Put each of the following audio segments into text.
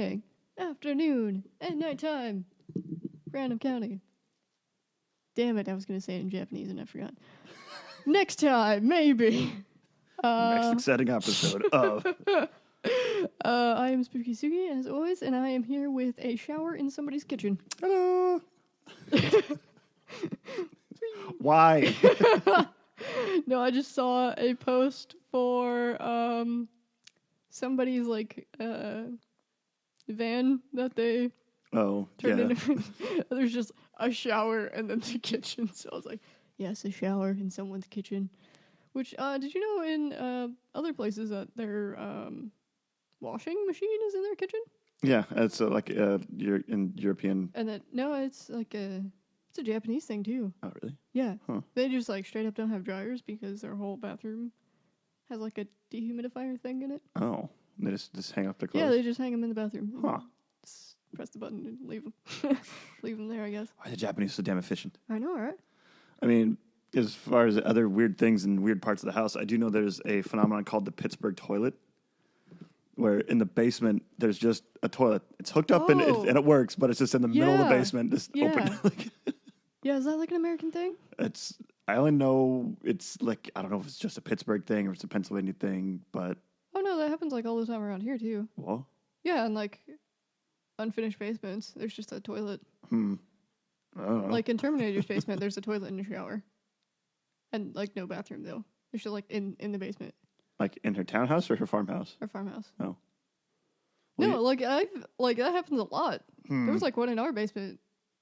morning, afternoon, and nighttime. Random county. Damn it, I was going to say it in Japanese and I forgot. Next time, maybe. Next exciting episode of... I am Spooky Sugi, as always, and I am here with a shower in somebody's kitchen. Hello! Why? No, I just saw a post for somebody's van that they turned into. There's just a shower and then the kitchen. So I was like, yes, a shower in someone's kitchen. Which did you know in other places that their washing machine is in their kitchen? Yeah, it's you're in European. And that it's it's a Japanese thing too. Oh, really? Yeah. Huh. They just straight up don't have dryers because their whole bathroom has a dehumidifier thing in it. Oh, they just hang up their clothes? Yeah, they just hang them in the bathroom. Huh. Just press the button and leave them. Leave them there, I guess. Why are the Japanese so damn efficient? I know, right? I mean, as far as other weird things and weird parts of the house, I do know there's a phenomenon called the Pittsburgh toilet, where in the basement there's just a toilet. It's hooked up and it works, but it's just in the middle of the basement, just open. Yeah, is that an American thing? I only know it's I don't know if it's just a Pittsburgh thing or it's a Pennsylvania thing, but... Oh, no, that happens all the time around here, too. What? Yeah, and unfinished basements, there's just a toilet. I don't know. In Terminator's basement, there's a toilet and a shower. And, no bathroom, though. There's just, in the basement. In her townhouse or her farmhouse? Or farmhouse. Oh. Well, no, that happens a lot. There was, one in our basement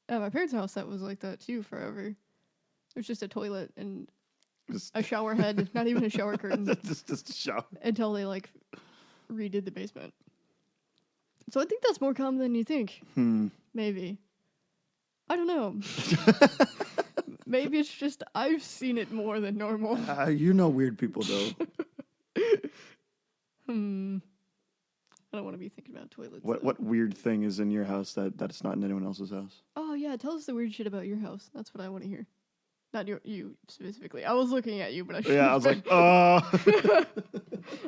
at my parents' house that was like that, too, forever. There's just a toilet and a shower head, not even a shower curtain. just a shower. Until they, redid the basement. So I think that's more common than you think. Maybe. I don't know. Maybe it's just I've seen it more than normal. You know weird people, though. I don't want to be thinking about toilets. What weird thing is in your house that's not in anyone else's house? Oh, yeah. Tell us the weird shit about your house. That's what I want to hear. Not you specifically. I was looking at you, but I shouldn't. Yeah, I was like, I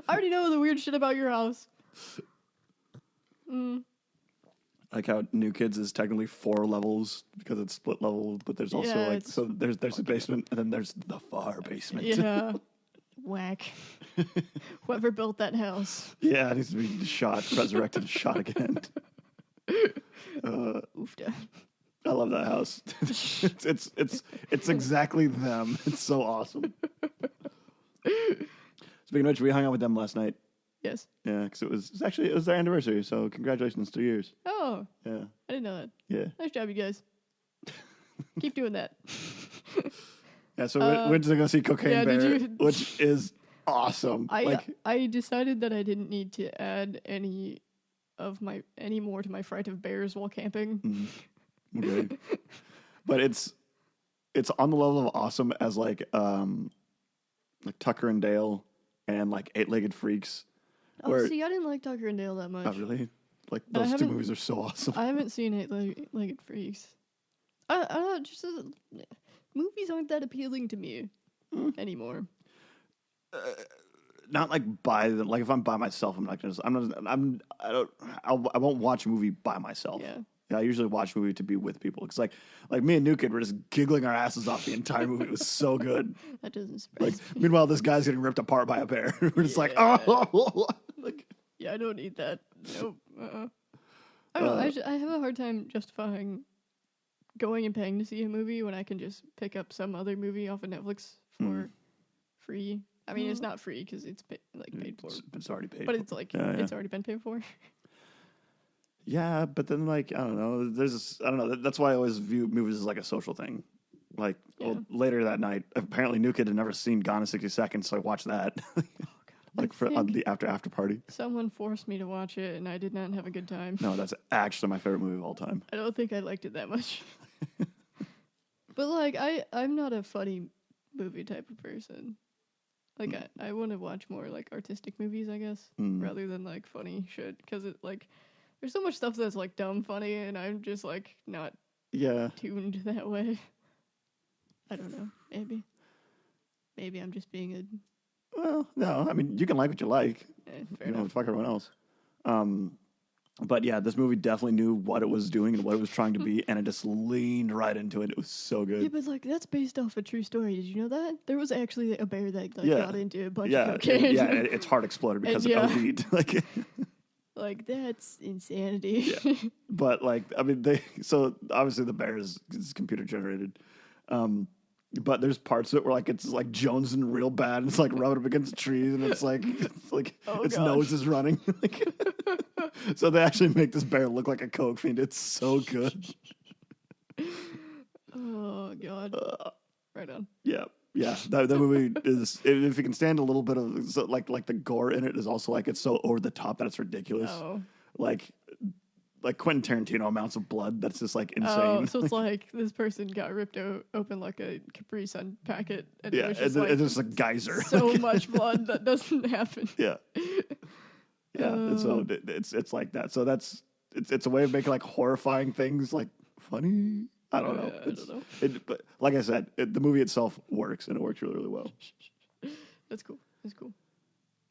already know the weird shit about your house. Like how New Kids is technically 4 levels because it's split level, but there's also there's a basement and then there's the far basement. Yeah. Whack. Whoever built that house. Yeah, it needs to be shot, resurrected, shot again. Oofda. I love that house. It's exactly them. It's so awesome. Speaking of which, we hung out with them last night. Yes. Yeah, because it was their anniversary. So congratulations, 2 years. Oh. Yeah. I didn't know that. Yeah. Nice job, you guys. Keep doing that. Yeah. So we went to go see Cocaine Bear, which is awesome. I decided that I didn't need to add any more to my fright of bears while camping. Mm-hmm. Okay. But it's on the level of awesome as Tucker and Dale and Eight-Legged Freaks. Oh, see, I didn't like Tucker and Dale that much. Oh, really? Those 2 movies are so awesome. I haven't seen Eight-Legged Freaks. Movies aren't that appealing to me anymore. Not by them. If I'm by myself, I won't watch a movie by myself. Yeah. I usually watch a movie to be with people. It's like me and New Kid were just giggling our asses off the entire movie. It was so good. That doesn't surprise me. Meanwhile, this guy's getting ripped apart by a bear. We're just oh. Yeah, I don't need that. Nope. I don't know. I have a hard time justifying going and paying to see a movie when I can just pick up some other movie off of Netflix for free. I mean, it's not free because it's paid for. It's already paid. But it's it's already been paid for. Yeah, but then I don't know. I don't know. That's why I always view movies as a social thing. Later that night, apparently New Kid had never seen Gone in 60 Seconds, so I watched that. On the after party. Someone forced me to watch it, and I did not have a good time. No, that's actually my favorite movie of all time. I don't think I liked it that much. But I'm not a funny movie type of person. I want to watch more artistic movies, I guess, rather than funny shit, because there's so much stuff that's dumb funny, and I'm just not tuned that way. I don't know. Maybe I'm just being a. Well, no. I mean, you can like what you like. Fair enough. Fuck everyone else. But yeah, this movie definitely knew what it was doing and what it was trying to be, and it just leaned right into it. It was so good. Yeah, but like that's based off a true story. Did you know that? There was actually a bear that got into a bunch of cocaine. Its heart exploded because it OD'd. Like that's insanity. Yeah. But like, I mean, so obviously the bear is computer generated. But there's parts of it where like it's like jonesing real bad, and it's like rubbing up against trees, and it's like its nose is running. So they actually make this bear look like a coke fiend. It's so good. Oh god! Right on. Yeah. That movie is, if you can stand a little bit of like the gore in it is also like it's so over the top that it's ridiculous. Oh. Like Quentin Tarantino amounts of blood that's just like insane. Oh, so it's like this person got ripped open like a Capri Sun packet, and it was just it's just a geyser. So much blood that doesn't happen. Yeah, and so it's like that. So it's a way of making like horrifying things like funny. I don't know. I don't know. But like I said, the movie itself works, and it works really, really well. That's cool.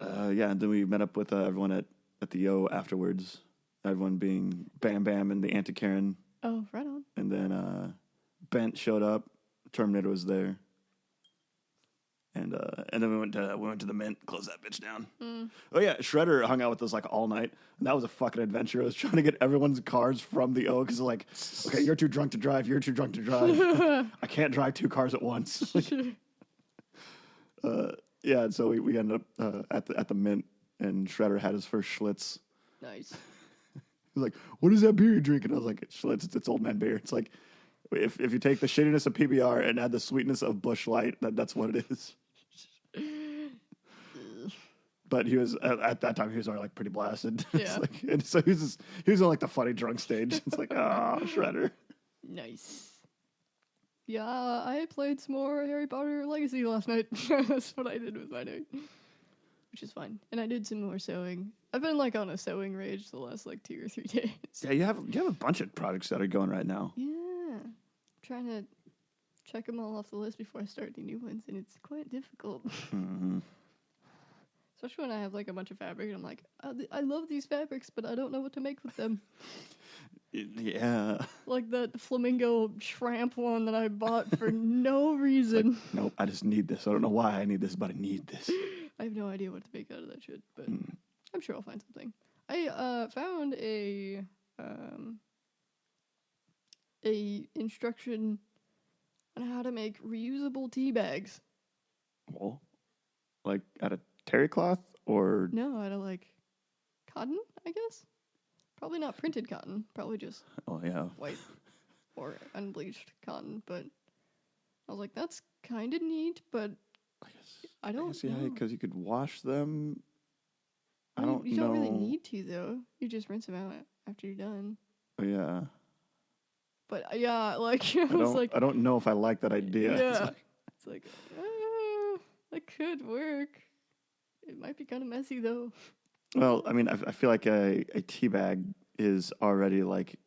Yeah, and then we met up with everyone at the O afterwards. Everyone being Bam Bam and the Auntie Karen. Oh, right on. And then Bent showed up. Terminator was there. And then we went to the Mint, closed that bitch down. Oh yeah, Shredder hung out with us like all night, and that was a fucking adventure. I was trying to get everyone's cars from the O because like, okay, you're too drunk to drive. You're too drunk to drive. I can't drive 2 cars at once. Yeah, and so we ended up at the Mint, and Shredder had his first Schlitz. Nice. He was like, "What is that beer you're drinking?" I was like, "It's Schlitz. It's old man beer." It's like, if you take the shittiness of PBR and add the sweetness of Busch Light, that's what it is. But he was at that time he was already like pretty blasted. Yeah. And so he was on like the funny drunk stage. It's like, Shredder. Nice. Yeah, I played some more Harry Potter Legacy last night. That's what I did with my night, which is fine. And I did some more sewing. I've been like on a sewing rage the last like 2 or 3 days. Yeah, you have a bunch of projects that are going right now. Yeah, I'm trying to check them all off the list before I start any new ones, and it's quite difficult. Mm-hmm. Especially when I have like a bunch of fabric, and I'm like, I love these fabrics, but I don't know what to make with them. Yeah. Like that flamingo shrimp one that I bought for no reason. Like, nope, I just need this. I don't know why I need this, but I need this. I have no idea what to make out of that shit, but I'm sure I'll find something. I found a instruction on how to make reusable tea bags. Well, like out of terry cloth or no, out of like cotton, I guess. Probably not printed cotton. Probably just white or unbleached cotton. But I was like, that's kind of neat, but I don't know. Because you could wash them. You don't really need to, though. You just rinse them out after you're done. Yeah. But yeah, like I don't know if I like that idea. Yeah. It's like that could work. It might be kind of messy, though. Well, I mean, I feel like a tea bag is already like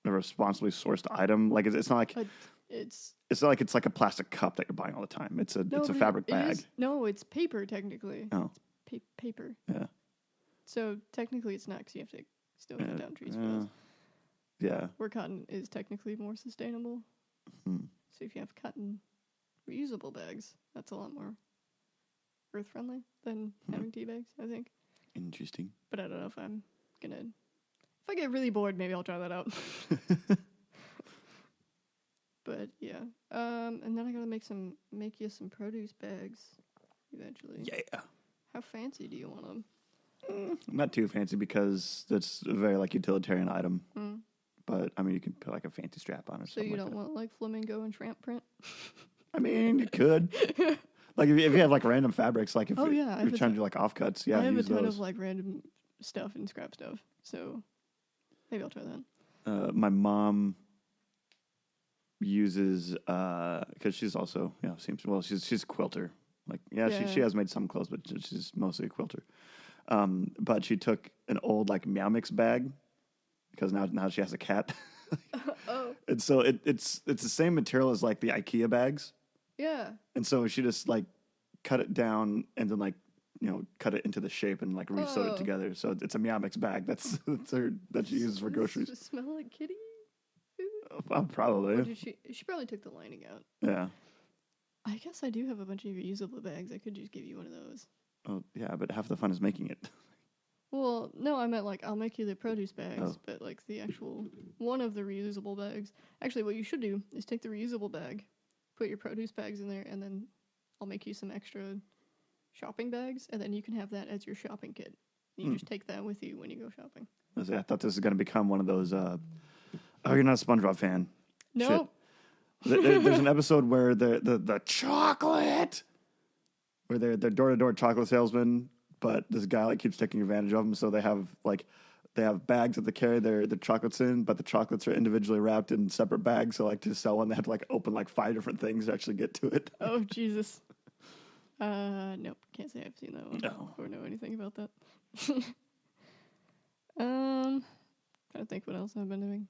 a responsibly sourced item. Like it's not like it's not like it's like a plastic cup that you're buying all the time. It's a fabric bag. It's paper technically. Oh, it's paper. Yeah. So technically, it's not because you have to still cut down trees for those. Yeah. Where cotton is technically more sustainable. Hmm. So if you have cotton reusable bags, that's a lot more earth friendly than having tea bags, I think. Interesting. But I don't know if I'm gonna. If I get really bored, maybe I'll try that out. But yeah, and then I gotta make you some produce bags eventually. Yeah. How fancy do you want them? Not too fancy because that's a very like utilitarian item. Mm. But I mean, you can put like a fancy strap on it. So you don't want like flamingo and shrimp print? I mean, you could. Like if you have like random fabrics, like if you're trying to do like offcuts, I have a ton of like random stuff and scrap stuff, so maybe I'll try that. My mom uses because she's also she's a quilter. Like she has made some clothes, but she's mostly a quilter. But she took an old like Meow Mix bag because now she has a cat. Oh. And so it's the same material as like the IKEA bags. Yeah. And so she just like cut it down and then like cut it into the shape and like re-sewed it together. So it's a Meow Mix bag. That's that she uses for groceries. Does it smell like kitty? Probably. Or she probably took the lining out. Yeah. I guess I do have a bunch of reusable bags. I could just give you one of those. Oh yeah, but half the fun is making it. Well, no, I meant like I'll make you the produce bags, but like the actual one of the reusable bags. Actually, what you should do is take the reusable bag, put your produce bags in there, and then I'll make you some extra shopping bags, and then you can have that as your shopping kit. You just take that with you when you go shopping. I thought this was going to become one of those. Oh, you're not a SpongeBob fan? Nope. There's an episode where the chocolate, where they're door-to-door chocolate salesmen, but this guy like keeps taking advantage of them. So they have bags that they carry their chocolates in, but the chocolates are individually wrapped in separate bags. So like to sell one, they have to like open like 5 different things to actually get to it. Oh Jesus. Nope. Can't say I've seen that one. No. Or know anything about that. Trying to think what else I've been doing.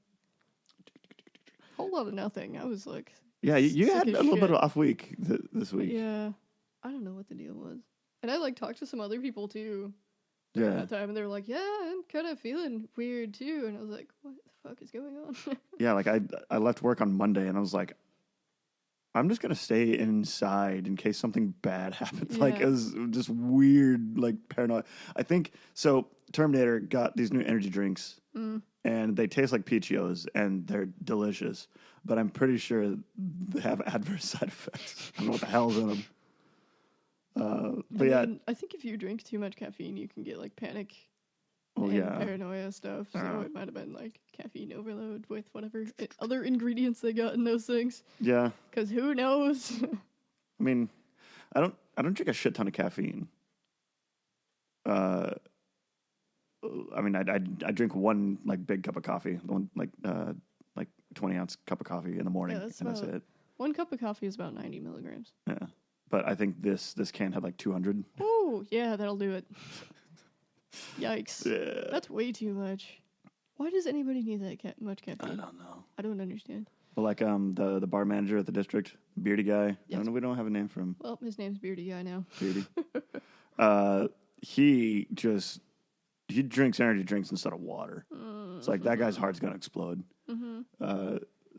Whole lot of nothing. I was like, yeah, you had a little bit of off week this week. Yeah, I don't know what the deal was, and I like talked to some other people too. Yeah, that time, and they were like, "Yeah, I'm kind of feeling weird too," and I was like, "What the fuck is going on?" Yeah, like I left work on Monday, and I was like, I'm just gonna stay inside in case something bad happens. Yeah. Like it was just weird, like paranoia. I think so. Terminator got these new energy drinks, and they taste like Peachios, and they're delicious. But I'm pretty sure they have adverse side effects. I don't know what the hell's in them. But yeah, I think if you drink too much caffeine, you can get like panic. Oh and paranoia stuff. So it might have been like caffeine overload with whatever other ingredients they got in those things. Yeah, because who knows? I mean, I don't drink a shit ton of caffeine. I mean, I drink one like big cup of coffee, one like 20-ounce cup of coffee in the morning, and that's it. 1 cup of coffee is about 90 milligrams. Yeah, but I think this can have like 200. Oh yeah, that'll do it. Yikes! Yeah. That's way too much. Why does anybody need that much caffeine? I don't know. I don't understand. Well, like the bar manager at the district, Beardy guy. Yes. I don't know. We don't have a name for him. Well, his name's Beardy Guy now. Beardy. He drinks energy drinks instead of water. It's like that guy's heart's gonna explode. Mm-hmm.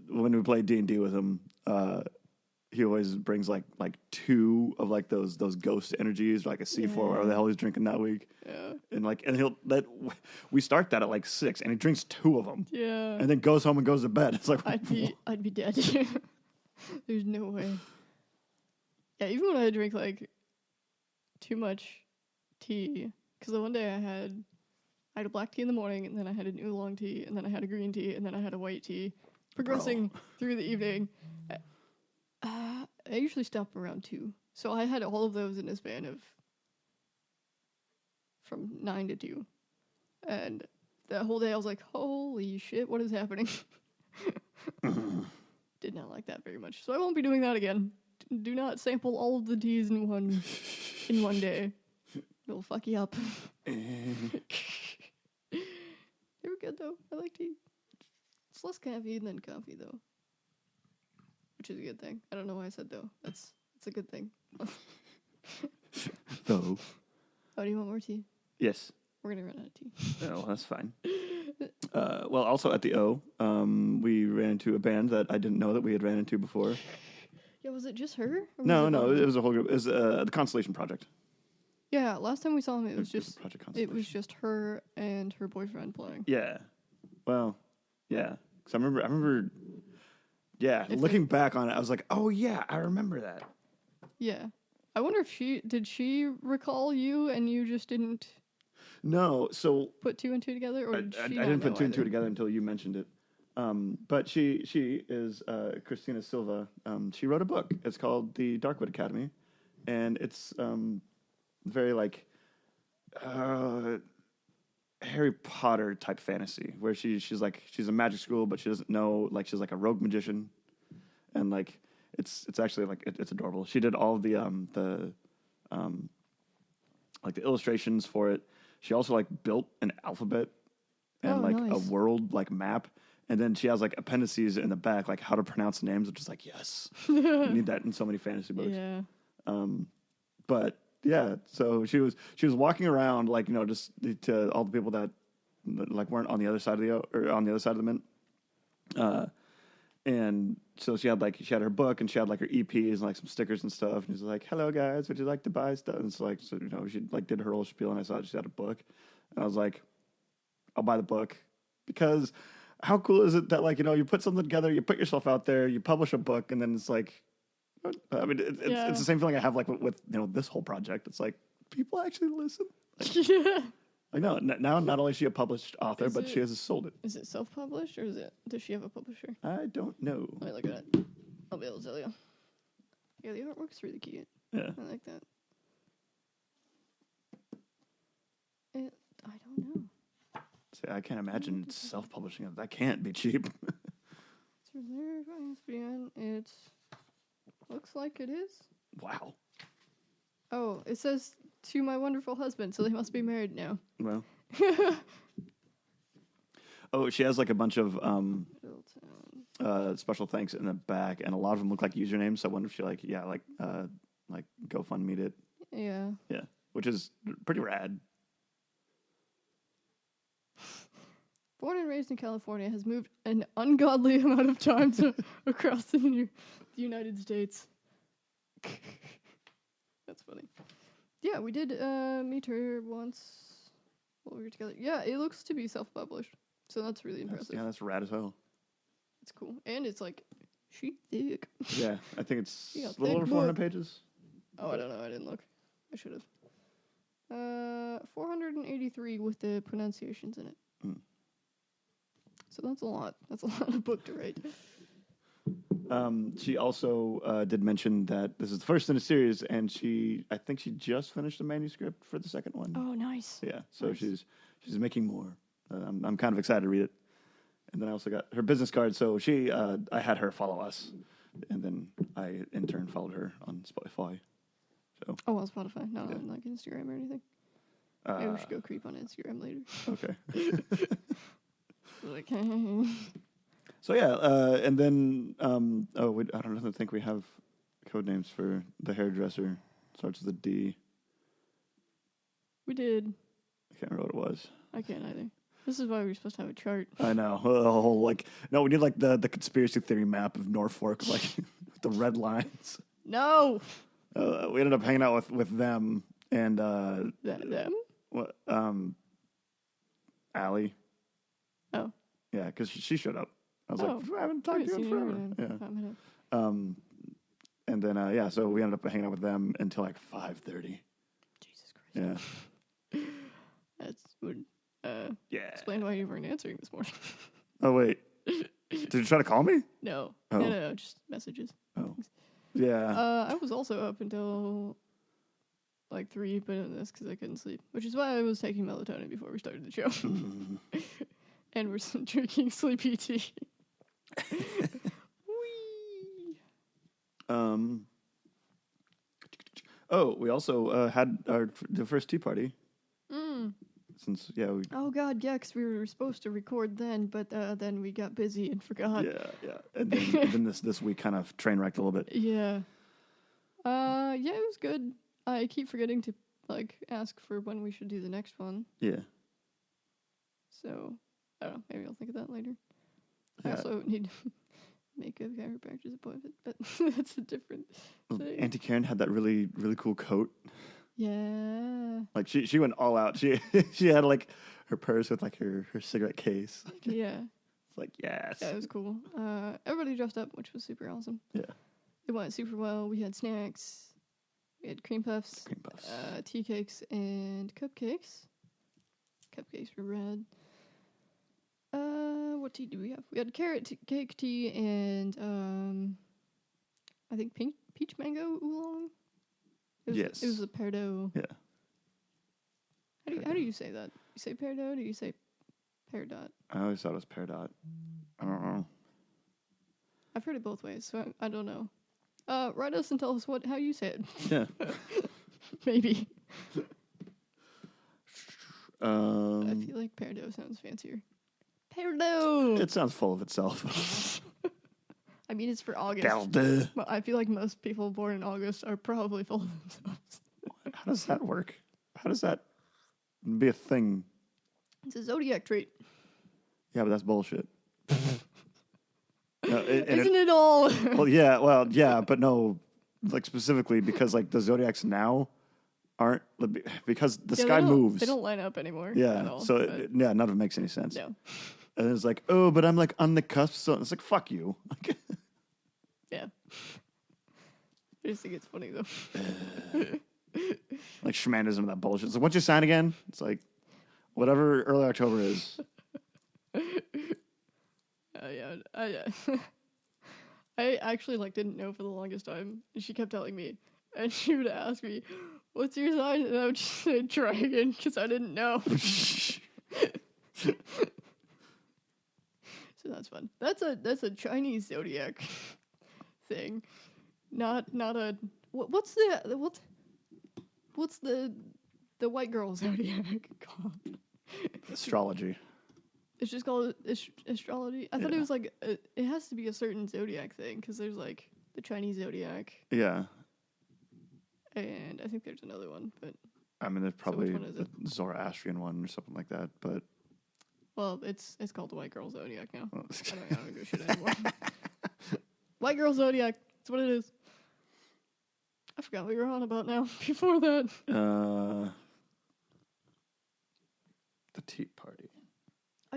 When we play D&D with him, he always brings like 2 of like those ghost energies, like a C4 or whatever the hell he's drinking that week. Yeah. And we start that at like 6, and he drinks 2 of them. Yeah. And then goes home and goes to bed. It's like I'd be dead. There's no way. Yeah, even when I drink like too much tea, because the one day I had a black tea in the morning, and then I had an oolong tea, and then I had a green tea, and then I had a white tea. Progressing through the evening, I usually stop around 2. So I had all of those in a span of from 9 to 2. And that whole day I was like, holy shit, what is happening? Did not like that very much. So I won't be doing that again. Do not sample all of the teas in one day. It'll fuck you up. They were good though. I like tea. It's less caffeine than coffee though, which is a good thing. I don't know why I said though. It's a good thing. Though. Oh, do you want more tea? Yes. We're gonna run out of tea. Oh, that's fine. Well, also at the O, we ran into a band that I didn't know that we had ran into before. Yeah, was it just her? No, it was a whole group. It was the Constellation Project. Yeah, last time we saw him, it was just her and her boyfriend playing. Yeah. Well, yeah. Because I remember. Yeah, looking back on it, I was like, oh yeah, I remember that. Yeah, I wonder if she recall you and you just didn't. No, so put 2 and 2 together, or I didn't put 2 and 2 together until you mentioned it. But she is Christina Silva. She wrote a book. It's called The Darkwood Academy, and it's very like Harry Potter type fantasy, where she's a magic school, but she doesn't know, like she's like a rogue magician, and like it's actually like it's adorable. She did all of the like the illustrations for it. She also like built an alphabet and a world like map. And then she has like appendices in the back, like how to pronounce names, which is like, yes, you need that in so many fantasy books. Yeah. But Yeah. So she was walking around like, you know, just to all the people that like weren't on the other side of the mint. And so she had her book and she had like her EPs and like some stickers and stuff. And she's like, "Hello guys, would you like to buy stuff?" And it's like, so you know, she like did her whole spiel, and I saw she had a book, and I was like, "I'll buy the book," because how cool is it that like, you know, you put something together, you put yourself out there, you publish a book, and then it's like, I mean, it's the same feeling I have like with you know this whole project. It's like people actually listen. Like, Yeah. I know now. Not only is she a published author, but she has sold it. Is it self-published or does she have a publisher? I don't know. Let me look at it. I'll be able to tell you. Yeah, the artwork's really cute. Yeah, I like that. I don't know. See, I can't imagine self-publishing it. That can't be cheap. It's reserved by ISBN. It looks like it is. Wow. Oh, it says "to my wonderful husband," so they must be married now. Well. Oh, she has like a bunch of special thanks in the back, and a lot of them look like usernames. So I wonder if she like GoFundMe'd it. Yeah. Yeah, which is pretty rad. Born and raised in California, has moved an ungodly amount of times across the United States. That's funny. Yeah, we did meet her once while we were together. Yeah, it looks to be self-published, so that's really impressive. That's rad as hell. It's cool, and it's like sheet thick. Yeah, I think it's Yeah, a little over 400 book. pages. Oh, I don't know. I didn't look. I should have. 483 with the pronunciations in it. Mm. So that's a lot. That's a lot of book to write. She also did mention that this is the first in a series, and I think she just finished the manuscript for the second one. Oh, nice. Yeah, so Nice. she's making more. I'm kind of excited to read it. And then I also got her business card. So I had her follow us, and then I in turn followed her on Spotify. So Oh, on Spotify, not on like Instagram or anything. Maybe we should go creep on Instagram later. Okay. Like, So yeah, and then I don't think we have code names for the hairdresser. Starts with a D. we did. I can't remember what it was. I can't either. This is why we were supposed to have a chart. I know. The whole we need like the conspiracy theory map of Norfolk, like with the red lines. No. We ended up hanging out with them and Them? what Allie. Oh. Yeah, because she showed up. I was like, I haven't I talked to haven't you seen in you in forever. a minute. And then so we ended up hanging out with them until like 5:30. Jesus Christ. Yeah. That's would Yeah. explain why you weren't answering this morning. Oh wait, did you try to call me? No. Oh. No, just messages. Oh. Yeah. I was also up until like 3, but in this because I couldn't sleep, which is why I was taking melatonin before we started the show. And we're drinking sleepy tea. Whee! Oh, we also had the first tea party. Since we Oh God, yeah, because we were supposed to record then, but then we got busy and forgot. yeah, and then this week kind of train wrecked a little bit. Yeah. Yeah, it was good. I keep forgetting to like ask for when we should do the next one. Yeah. So I don't know. Maybe I'll think of that later. Yeah. I also need to make a chiropractor's appointment, but that's a different thing. Auntie Karen had that really really cool coat. Yeah. Like she went all out. She had like her purse with like her cigarette case. Yeah. It's like yes. Yeah, it was cool. Everybody dressed up, which was super awesome. Yeah. It went super well. We had snacks. We had cream puffs. Tea cakes and cupcakes. Cupcakes were red. What tea do we have? We had carrot cake tea and I think peach mango oolong. Yes. It was a peridot. Yeah. How do you say that? You say peridot or do you say peridot? I always thought it was peridot. I don't know. I've heard it both ways, so I don't know. Write us and tell us how you say it. Yeah. Maybe. I feel like peridot sounds fancier. Peridot! It sounds full of itself. I mean, it's for August. Delta. But I feel like most people born in August are probably full of themselves. How does that work? How does that be a thing? It's a zodiac trait. Yeah, but that's bullshit. No, Isn't it all? well, yeah, but no, like specifically because like the zodiacs now aren't because the sky moves. They don't line up anymore. Yeah, at all, so none of it makes any sense. No. And it's like, oh, but I'm like on the cusp. So it's like, fuck you. Yeah. I just think it's funny though. Like shamanism and that bullshit. So once you sign again, it's like whatever early October is. Yeah. I actually like didn't know for the longest time. She kept telling me, and she would ask me, "What's your sign?" And I would just say dragon because I didn't know. So that's fun. That's a Chinese zodiac thing, not a what's the white girl zodiac called? Astrology. It's just called astrology. I thought it was like it has to be a certain zodiac thing because there's like the Chinese zodiac. Yeah. And I think there's another one, but I mean, there's probably the Zoroastrian one or something like that, but well, it's called the white girl zodiac now. I don't give a shit anymore. White girl zodiac. That's what it is. I forgot what we were on about now. Before that, the Tea Party.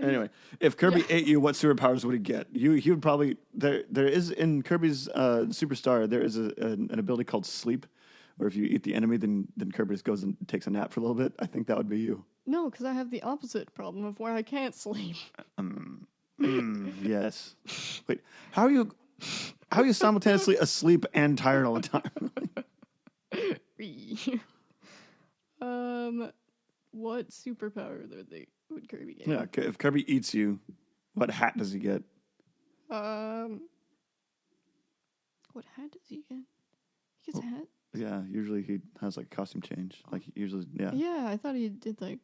Anyway, if Kirby ate you, what superpowers would he get? He would probably there is in Kirby's Superstar there is an ability called Sleep, where if you eat the enemy, then Kirby just goes and takes a nap for a little bit. I think that would be you. No, because I have the opposite problem of where I can't sleep. Yes. Wait, how are you simultaneously asleep and tired all the time? What superpower would Kirby get? Yeah, if Kirby eats you, what hat does he get? What hat does he get? He gets a hat? Yeah, usually he has like a costume change. Like usually, yeah. Yeah, I thought he did like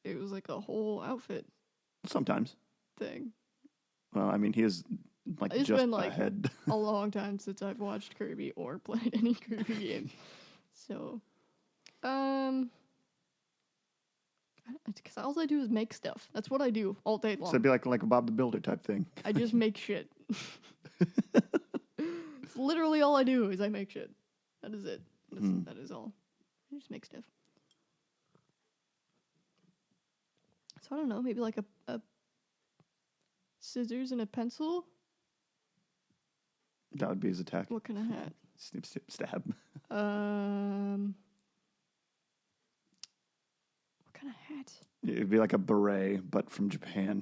it was like a whole outfit Sometimes. thing. Well, I mean, he is like It's just been like ahead. a long time since I've watched Kirby or played any Kirby game. So, because all I do is make stuff. That's what I do all day long. So it'd be like a Bob the Builder type thing. I just make shit. It's literally all I do is I make shit. That is it. That is all. I just make stuff. So I don't know, maybe like a scissors and a pencil. That would be his attack. What kind of hat? Snip, snip, stab. What kind of hat? It'd be like a beret, but from Japan.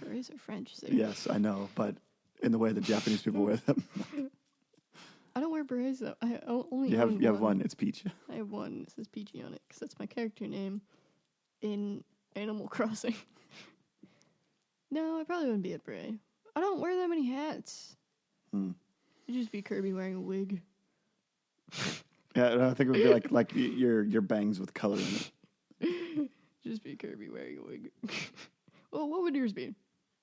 Berets are French. So Yes, I know, but in the way that Japanese people wear them. I don't wear berets though. I only you have one. It's Peach. I have one. It says Peachy on it because that's my character name in Animal Crossing. No, I probably wouldn't be a beret. I don't wear that many hats. It'd just be Kirby wearing a wig. Yeah, I think it would be like your bangs with color in it. Just be Kirby wearing a wig. Well, what would yours be?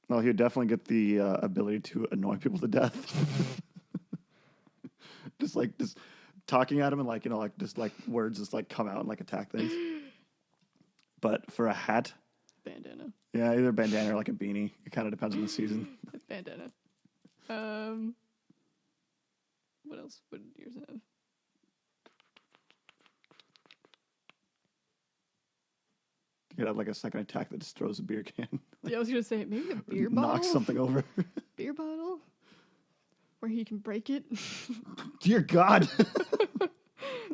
Well, he'd definitely get the ability to annoy people to death. just talking at him and just words just come out and attack things. But for a hat, bandana. Yeah, either bandana or like a beanie. It kind of depends on the season. Bandana. What else would yours have? You could have like a second attack that just throws a beer can. Yeah, I was gonna say maybe a beer bottle. Knocks something over. Beer bottle, where he can break it. Dear God.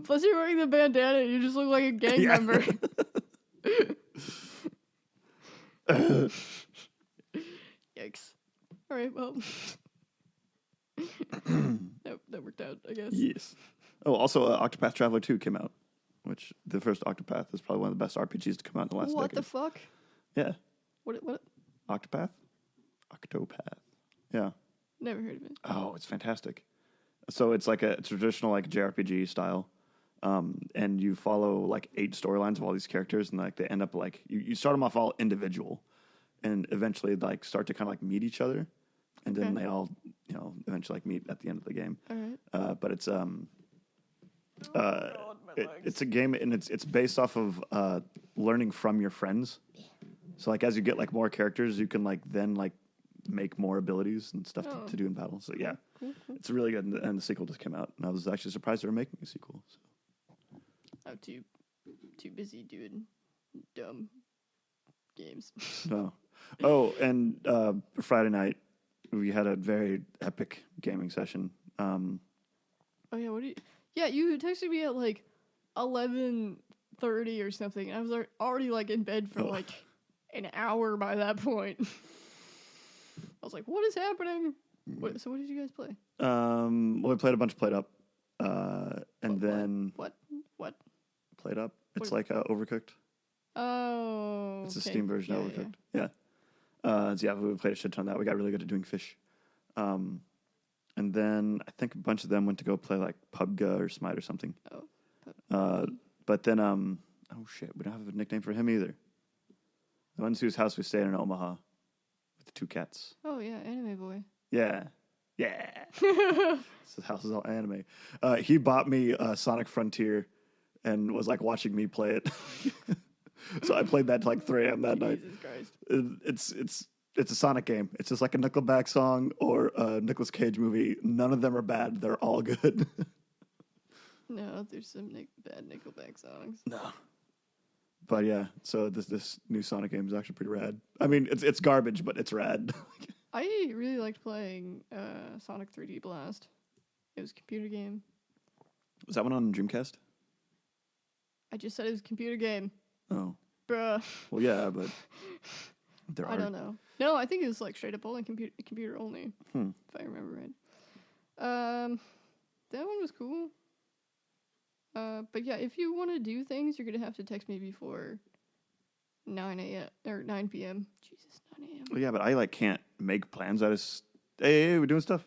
Plus, you're wearing the bandana. You just look like a gang member. Yikes! All right, well, that worked out, I guess. Yes. Oh, also, Octopath Traveler 2 came out, which the first Octopath is probably one of the best RPGs to come out in the last decade. What the fuck? Yeah. What? Octopath? Octopath. Yeah. Never heard of it. Oh, it's fantastic. So it's like a traditional JRPG style. And you follow 8 storylines of all these characters, and they end up you start them off all individual, and eventually start to kind of meet each other, and then they all eventually meet at the end of the game. All right. But it's It's a game, and it's based off of learning from your friends. So like as you get like more characters, you can like then like make more abilities and stuff to do in battle. So yeah, Cool. it's really good. And the sequel just came out, and I was actually surprised they were making a sequel. So. I'm too busy doing dumb games. No. Oh, and Friday night we had a very epic gaming session. Oh yeah, what do you? Yeah, you texted me at like 11:30 or something. And I was already like in bed for like an hour by that point. I was like, "What is happening?" So what did you guys play? Well, we played a bunch of Played Up, and then what? Played Up. It's like Overcooked. Oh, it's a Steam version of Overcooked. Yeah. We played a shit ton of that. We got really good at doing fish. And then I think a bunch of them went to go play like PUBG or Smite or something. Oh. But then oh shit, we don't have a nickname for him either. I went to his house. We stayed in Omaha with the 2 cats. Oh yeah, Anime Boy. Yeah. His house is all anime. He bought me Sonic Frontier and was like watching me play it. So I played that till like 3 a.m. that night. Jesus Christ. It's a Sonic game. It's just like a Nickelback song or a Nicolas Cage movie. None of them are bad. They're all good. No, there's some bad Nickelback songs. No. But yeah, so this new Sonic game is actually pretty rad. I mean, it's garbage, but it's rad. I really liked playing Sonic 3D Blast. It was a computer game. Was that one on Dreamcast? I just said it was a computer game. Oh. Bruh. Well, yeah, but I don't know. No, I think it was like straight up only computer only, if I remember right. That one was cool. But yeah, if you want to do things, you're gonna have to text me before 9 a.m. or 9 p.m. Jesus, 9 a.m. Well, yeah, but I like can't make plans. I just hey, we're doing stuff.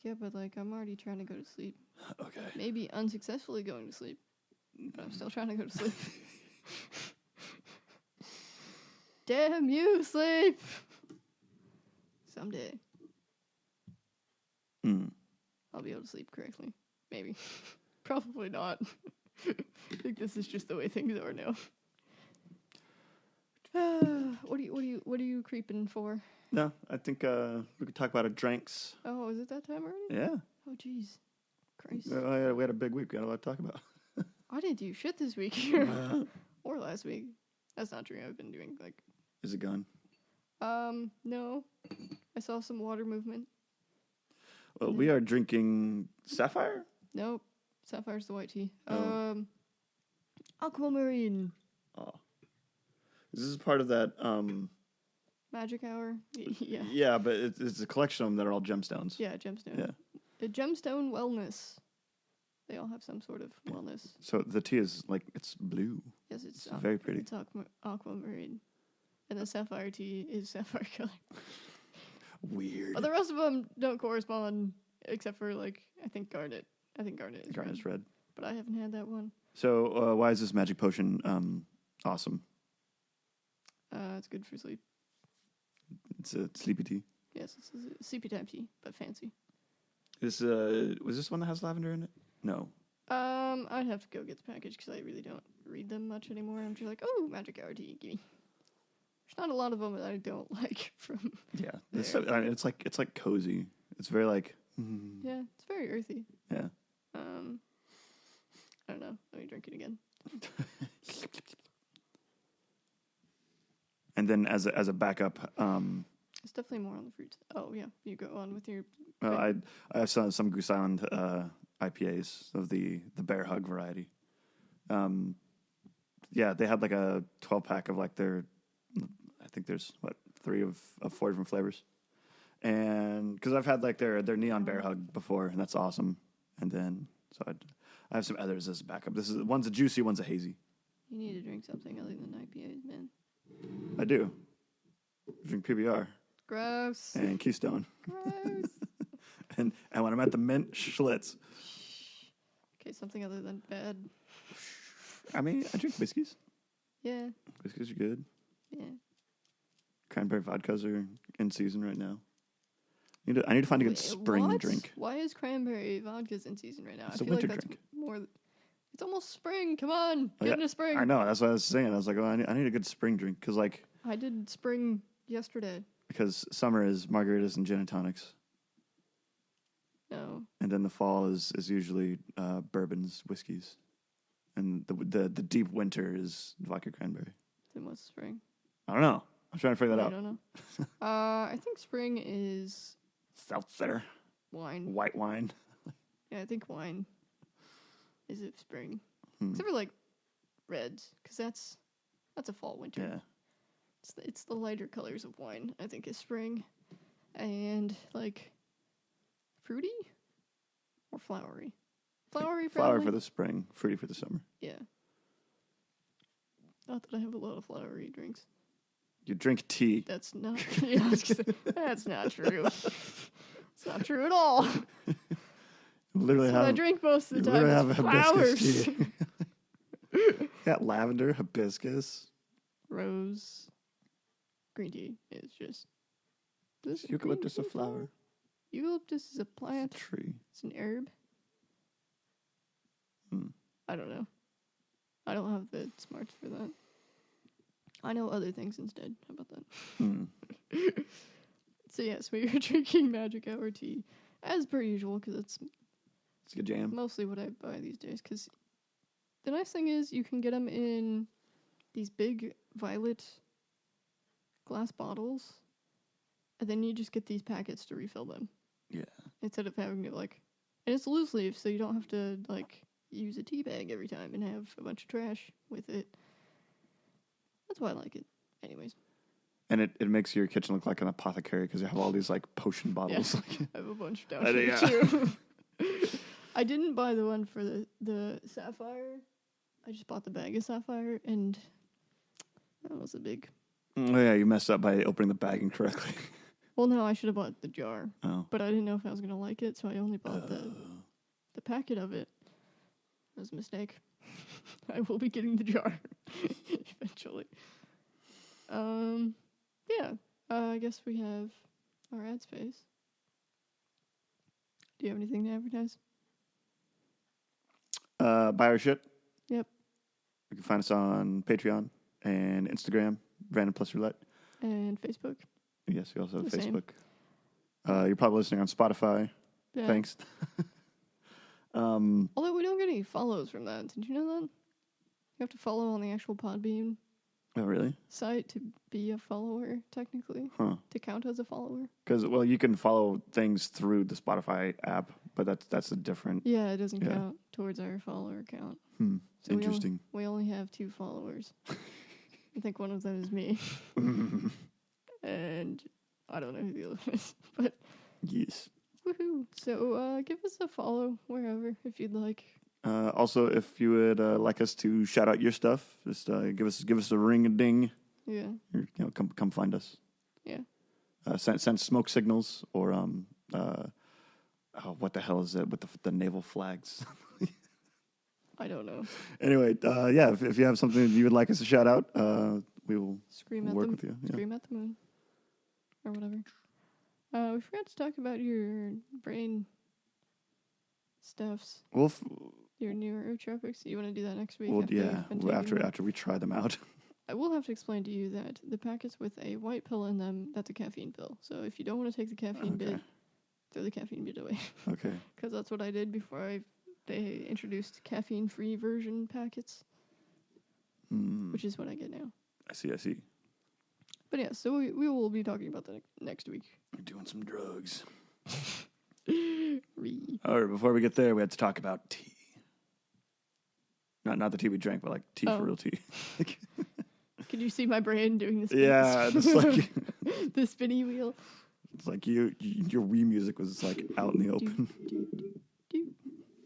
Yeah, but like I'm already trying to go to sleep. Okay. Maybe unsuccessfully going to sleep, but I'm still trying to go to sleep. Damn you, sleep. Someday. I'll be able to sleep correctly. Maybe. Probably not. I think this is just the way things are now. What are you creeping for? No, I think we could talk about our drinks. Oh, is it that time already? Yeah. Oh, jeez. Christ. We had a big week. We had a lot to talk about. I didn't do shit this week. Or last week. That's not true. I've been doing like... Is it gone? No. I saw some water movement. Well, we are drinking Sapphire? Nope. Sapphire's the white tea. Oh. Aquamarine. Oh. This is part of that... Magic Hour? Yeah. Yeah, but it's a collection of them that are all gemstones. Yeah, gemstone. Yeah. The gemstone wellness. They all have some sort of wellness. So the tea is like, it's blue. Yes, it's very pretty. It's aquamarine. And the sapphire tea is sapphire color. Weird. But the rest of them don't correspond, except for, like, I think garnet. I think garnet is Garnet's red. But I haven't had that one. So why is this magic potion awesome? It's good for sleep. It's a sleepy tea. Yes, it's a sleepy time tea, but fancy. Was this one that has lavender in it? No. I'd have to go get the package because I really don't read them much anymore. I'm just like, oh, magic hour tea, gimme. There's not a lot of them that I don't like from. Yeah, it's like cozy. It's very like. Yeah, it's very earthy. Yeah. I don't know. Let me drink it again. And then as a backup, it's definitely more on the fruits. Oh yeah, you go on with your. I have some Goose Island IPAs of the Bear Hug variety. Yeah, they had like a 12-pack of like their. I think there's 3 of 4 different flavors, and because I've had like their Neon Bear Hug before, and that's awesome. And then I have some others as a backup. One's a juicy, one's a hazy. You need to drink something other than IPAs, man. I do. Drink PBR. Gross. And Keystone. Gross. and when I'm at the Mint, Schlitz. Okay, something other than bad. I mean, I drink whiskeys. Yeah. Whiskeys are good. Yeah. Cranberry vodkas are in season right now. I need to find a good spring drink. Why is cranberry vodkas in season right now? It's I a feel winter like that's drink. more. It's almost spring. Come on, get into spring. I know. That's what I was saying. I was like, oh, I need a good spring drink because, like, I did spring yesterday. Because summer is margaritas and gin and tonics. No. And then the fall is usually bourbons, whiskeys, and the deep winter is vodka cranberry. Then what's spring? I don't know. I'm trying to figure that out. I don't know. I think spring is seltzer, wine, white wine. Yeah, I think wine is it spring, except for like reds, because that's a fall winter. Yeah. It's the lighter colors of wine, I think, is spring. And, like, fruity or flowery? Flowery, probably. Flower for the spring, fruity for the summer. Yeah. Not that I have a lot of flowery drinks. You drink tea. That's not that's not true. It's not true at all. Literally I drink most of the time. Literally have flowers. Hibiscus tea. Got lavender, hibiscus. Rose. Green tea is just... Is eucalyptus a flower? Eucalyptus is a plant. It's a tree. It's an herb. I don't know. I don't have the smarts for that. I know other things instead. How about that? So yes, we are drinking Magic Hour tea as per usual because it's a good jam. Mostly what I buy these days. Because the nice thing is you can get them in these big violet glass bottles, and then you just get these packets to refill them. Yeah. Instead of having to and it's loose leaf, so you don't have to use a tea bag every time and have a bunch of trash with it. That's why I like it. Anyways. And it makes your kitchen look like an apothecary because you have all these potion bottles. Yeah. I have a bunch down here too. I didn't buy the one for the sapphire. I just bought the bag of sapphire, and that was a big... Oh, yeah, you messed up by opening the bag incorrectly. Well, no, I should have bought the jar. Oh. But I didn't know if I was going to like it, so I only bought the packet of it. That was a mistake. I will be getting the jar eventually. Yeah. I guess we have our ad space. Do you have anything to advertise? Buy our shit. Yep. You can find us on Patreon and Instagram, Random Plus Roulette. And Facebook. Yes, we also have Facebook. You're probably listening on Spotify. Yeah. Thanks. Although we don't get any follows from that. Did you know that? You have to follow on the actual Podbean. Oh, really? Site to be a follower, technically. Huh. To count as a follower. Because, you can follow things through the Spotify app, but that's a different... Yeah, it doesn't count towards our follower count. So interesting. We only have 2 followers. I think one of them is me. And I don't know who the other one is, but... Yes. Woohoo. So, give us a follow wherever, if you'd like. Also, if you would like us to shout out your stuff, just give us a ring a ding. Yeah. Come find us. Yeah. Send smoke signals or what the hell is it with the naval flags? I don't know. Anyway, if you have something you would like us to shout out, we will work with you. Scream at the moon. Or whatever. We forgot to talk about your brain stuffs. Well, your neurotropics. You want to do that next week? Well, after we try them out. I will have to explain to you that the packets with a white pill in them, that's a caffeine pill. So if you don't want to take the caffeine bit, throw the caffeine bit away. Okay. Because that's what I did before they introduced caffeine-free version packets, which is what I get now. I see. But yeah, so we will be talking about that next week. We're doing some drugs. All right, before we get there, we have to talk about tea. Not the tea we drank, but tea for real tea. Could you see my brain doing this? Yeah, just like the spinny wheel. It's like your Wii music was out in the open.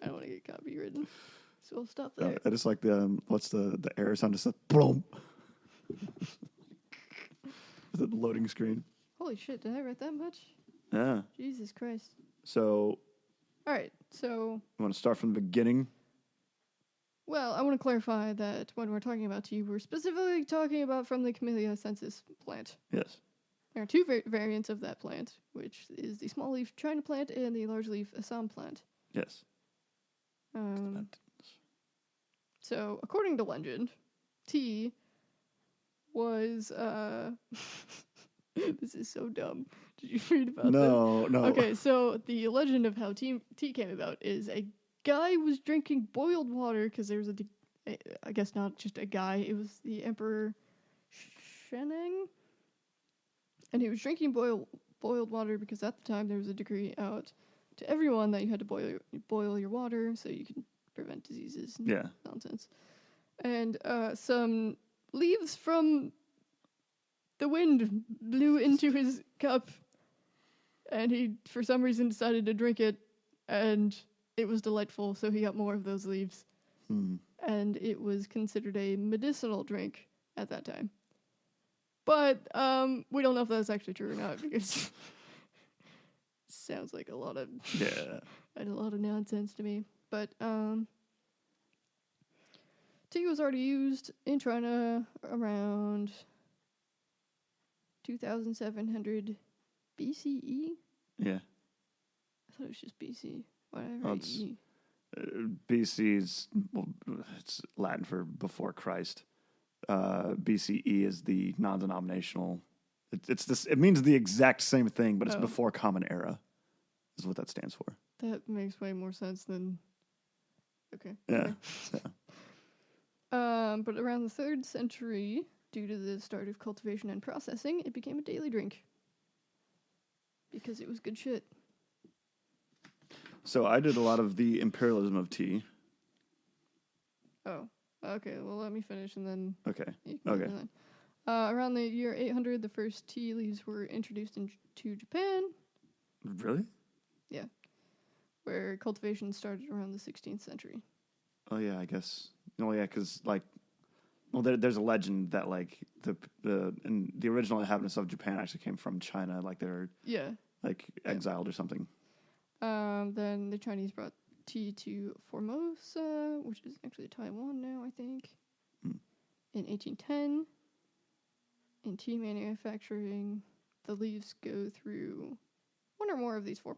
I don't want to get copywritten, so I'll stop there. I just like the what's the error sound? Just boom. The loading screen. Holy shit! Did I write that much? Yeah. Jesus Christ. So. All right. So. You want to start from the beginning? Well, I want to clarify that when we're talking about tea, we're specifically talking about from the Camellia sinensis plant. Yes. There are 2 variants of that plant, which is the small leaf China plant and the large leaf Assam plant. Yes. So, according to legend, tea was this is so dumb. Did you read about this? No. Okay, so the legend of how tea came about is a guy was drinking boiled water because there was I guess not just a guy, it was the Emperor Shennong, and he was drinking boiled water because at the time there was a decree out to everyone that you had to boil your water so you could prevent diseases and nonsense. And some leaves from the wind blew into his cup, and he, for some reason, decided to drink it, and it was delightful, so he got more of those leaves. And it was considered a medicinal drink at that time. But we don't know if that's actually true or not, because it sounds like a lot of nonsense to me. But tea was already used in China around 2700 BCE? Yeah. I thought it was just BC. Whatever. BC is, it's Latin for before Christ. BCE is the non-denominational. It means the exact same thing, but it's before Common Era, is what that stands for. That makes way more sense than. Okay. Yeah. But around the 3rd century, due to the start of cultivation and processing, it became a daily drink. Because it was good shit. So I did a lot of the imperialism of tea. Oh, okay. Well, let me finish and then. Okay. Okay. Around the year 800, the first tea leaves were introduced to Japan. Really? Yeah. Where cultivation started around the 16th century. Oh yeah, I guess. Oh yeah, because there's a legend that like the original inhabitants of Japan actually came from China, like they're exiled or something. Then the Chinese brought tea to Formosa, which is actually Taiwan now, I think, in 1810. In tea manufacturing, the leaves go through one or more of these 4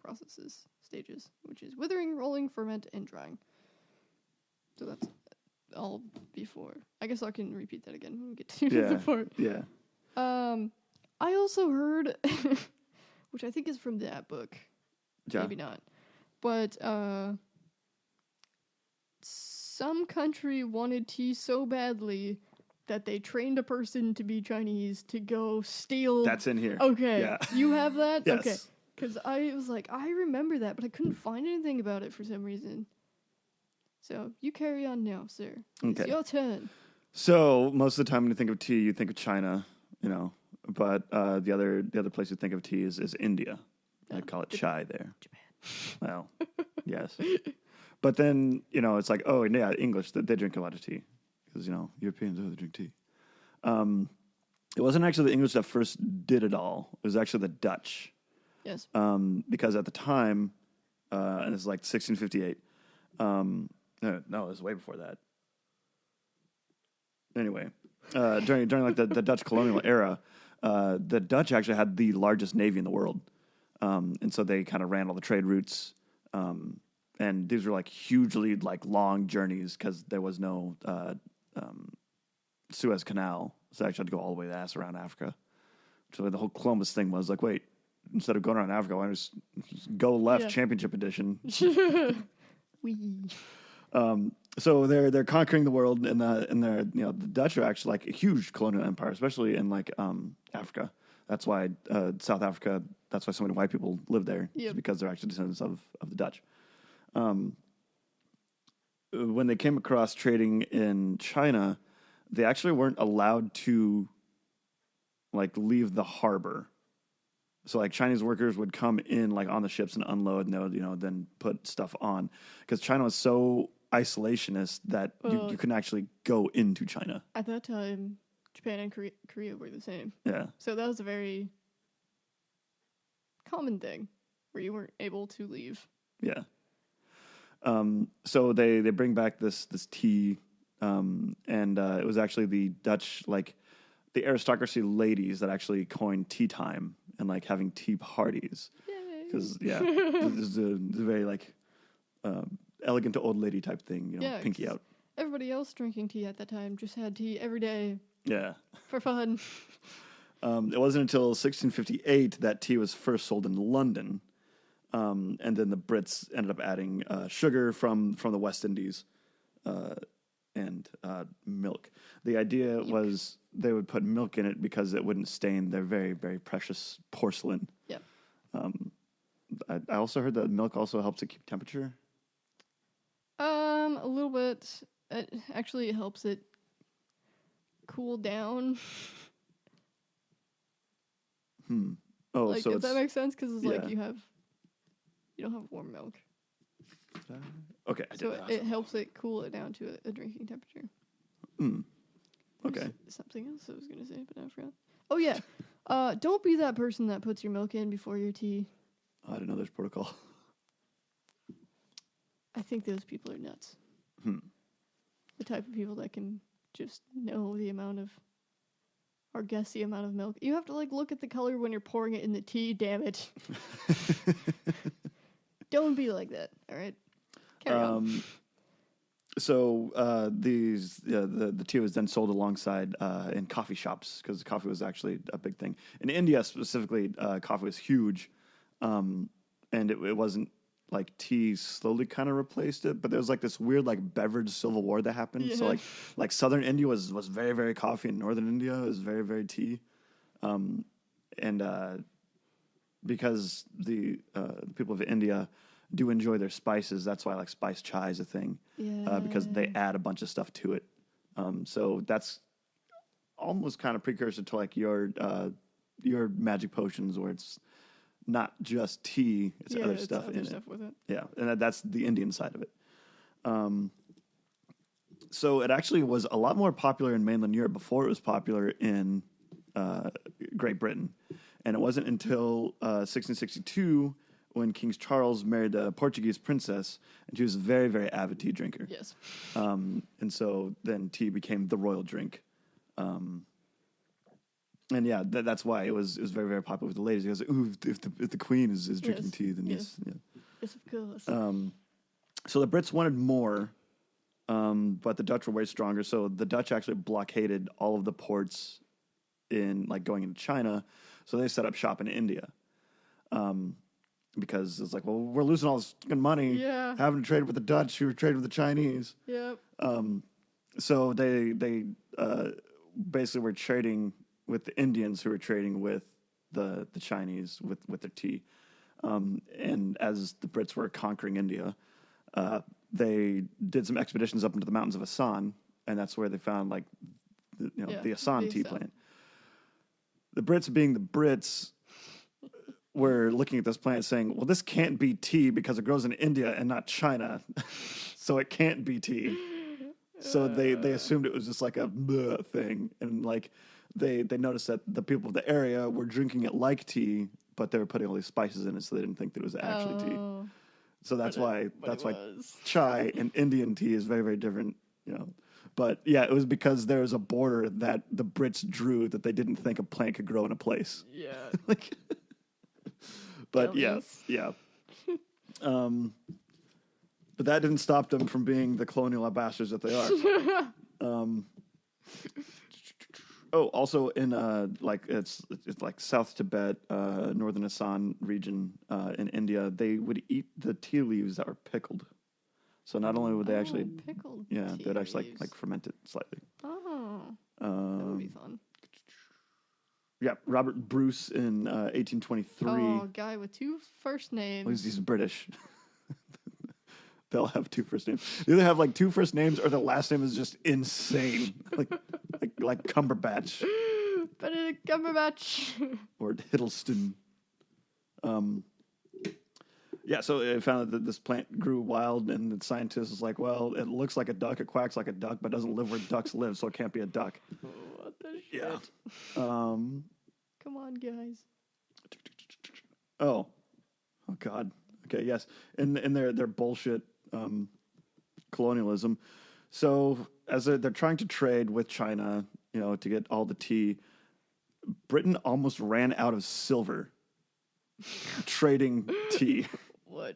stages, which is withering, rolling, ferment, and drying. So that's all before. I guess I can repeat that again when we get to the part. Yeah. I also heard, which I think is from that book. Yeah. Maybe not. But some country wanted tea so badly that they trained a person to be Chinese to go steal. That's in here. Okay. Yeah. You have that? Yes. Okay. Because I was like, I remember that, but I couldn't find anything about it for some reason. So you carry on now, sir. It's your turn. So most of the time when you think of tea, you think of China, but the other place you think of tea is India. I call it chai there. Japan. Well, yes. But then, it's like, oh, yeah, English, they drink a lot of tea. Because, Europeans, they drink tea. It wasn't actually the English that first did it all. It was actually the Dutch. Yes. Because at the time, and it's like 1658. No, it was way before that. Anyway, during like the Dutch colonial era, the Dutch actually had the largest navy in the world. And so they kind of ran all the trade routes. And these were like hugely like long journeys because there was no Suez Canal. So I actually had to go all the way to ass around Africa. So the whole Columbus thing was like, wait, instead of going around Africa, why don't I just go left, championship edition? Wee. So they're conquering the world, and the Dutch are actually like a huge colonial empire, especially in like Africa. That's why South Africa. That's why so many white people live there. Yep. Because they're actually descendants of the Dutch. When they came across trading in China, they actually weren't allowed to like leave the harbor. So like Chinese workers would come in like on the ships and unload, and they would then put stuff on, because China was so isolationist that you couldn't actually go into China. At that time, Japan and Korea were the same. Yeah. So that was a very common thing where you weren't able to leave. Yeah. So they bring back this tea, and it was actually the Dutch, like the aristocracy ladies that actually coined tea time and like having tea parties. Because this is a very like elegant old lady type thing, pinky out. everybody else drinking tea at that time just had tea every day Yeah. for fun. It wasn't until 1658 that tea was first sold in London, and then the Brits ended up adding sugar from the West Indies and milk. The idea was they would put milk in it because it wouldn't stain their very, very precious porcelain. Yep. I also heard that milk also helps it keep temperature. A little bit. It helps it cool down. Oh, like, so if that makes sense, because it's like yeah. you don't have warm milk, okay. so it helps it cool it down to a drinking temperature. Okay. There's something else I was gonna say, but I forgot. Oh yeah, don't be that person that puts your milk in before your tea. I didn't know there's protocol. I think those people are nuts. The type of people that can just know the amount of, or guess the amount of milk. You have to like look at the color when you're pouring it in the tea. Damn it! Don't be like that. All right. Carry on. So the tea was then sold alongside in coffee shops because coffee was actually a big thing in India specifically. Coffee was huge, and it wasn't like tea slowly kind of replaced it, but there was like this weird like beverage civil war that happened. Yeah. So like southern India was very, very coffee, and northern India was very, very tea, and because the people of India do enjoy their spices, that's why like spice chai is a thing. Because they add a bunch of stuff to it. So that's almost kind of precursor to like your magic potions, where it's not just tea; it's other stuff in it. With it. Yeah, and that's the Indian side of it. So it actually was a lot more popular in mainland Europe before it was popular in Great Britain, and it wasn't until 1662. When King Charles married a Portuguese princess, and she was a very, very avid tea drinker. Yes. And so then tea became the royal drink. And yeah, that's why it was very, very popular with the ladies. Because if the queen is drinking tea, then yes. Yeah. Yes, of course. So the Brits wanted more, but the Dutch were way stronger. So the Dutch actually blockaded all of the ports in like going into China. So they set up shop in India. Because it's like, well, we're losing all this fucking money having to trade with the Dutch who were trading with the Chinese. Yep. So they basically were trading with the Indians who were trading with the Chinese with their tea. And as the Brits were conquering India, they did some expeditions up into the mountains of Assam, and that's where they found like the Assam tea plant. The Brits, being the Brits, were looking at this plant saying, well, this can't be tea because it grows in India and not China. So it can't be tea. So they assumed it was just like a bleh thing. And like they noticed that the people of the area were drinking it like tea, but they were putting all these spices in it, so they didn't think that it was actually tea. So that's why chai and Indian tea is very, very different, But yeah, it was because there was a border that the Brits drew that they didn't think a plant could grow in a place. Yeah. But yeah. But that didn't stop them from being the colonial ambassadors that they are. Also in it's like South Tibet, northern Assam region in India, they would eat the tea leaves that were pickled. So not only would they actually pickled they'd actually like ferment it slightly. That would be fun. Yeah, Robert Bruce in 1823. Oh, guy with two first names. Well, he's British. They'll have two first names. They either have like two first names or the last name is just insane, like Cumberbatch. Benedict Cumberbatch. Or Hiddleston. Yeah, so it found that this plant grew wild, and the scientist was like, well, it looks like a duck, it quacks like a duck, but doesn't live where ducks live, so it can't be a duck. What the shit? Yeah. Come on, guys. Oh, God. Okay, yes. In their bullshit colonialism. So as they're trying to trade with China, to get all the tea, Britain almost ran out of silver trading tea. What?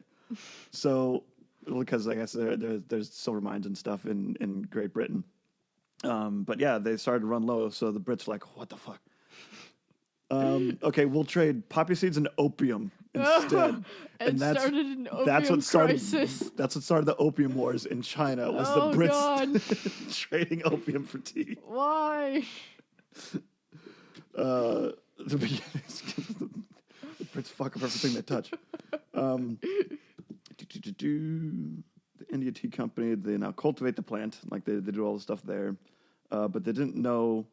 So because I guess there's silver mines and stuff in Great Britain. But yeah, they started to run low, so the Brits were like, what the fuck? Okay, we'll trade poppy seeds and opium instead. and that's, started an opium crisis. That's what started the opium wars in China, was the Brits trading opium for tea. Why? The Brits fuck up everything they touch. The India Tea Company, they now cultivate the plant, like they do all the stuff there, but they didn't know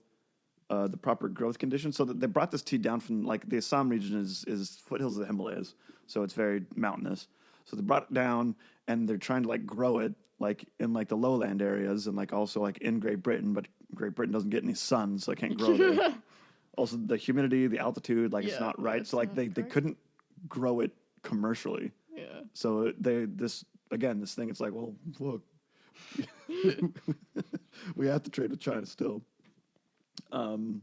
the proper growth conditions, so that they brought this tea down from, like, the Assam region is foothills of the Himalayas, so it's very mountainous. So they brought it down, and they're trying to, like, grow it, like, in, like, the lowland areas, and, like, also, like, in Great Britain, but Great Britain doesn't get any sun, so it can't grow there. Also, the humidity, the altitude, like, it's not right, so, like, they couldn't grow it commercially. Yeah. So this thing, it's like, well, look, we have to trade with China still. So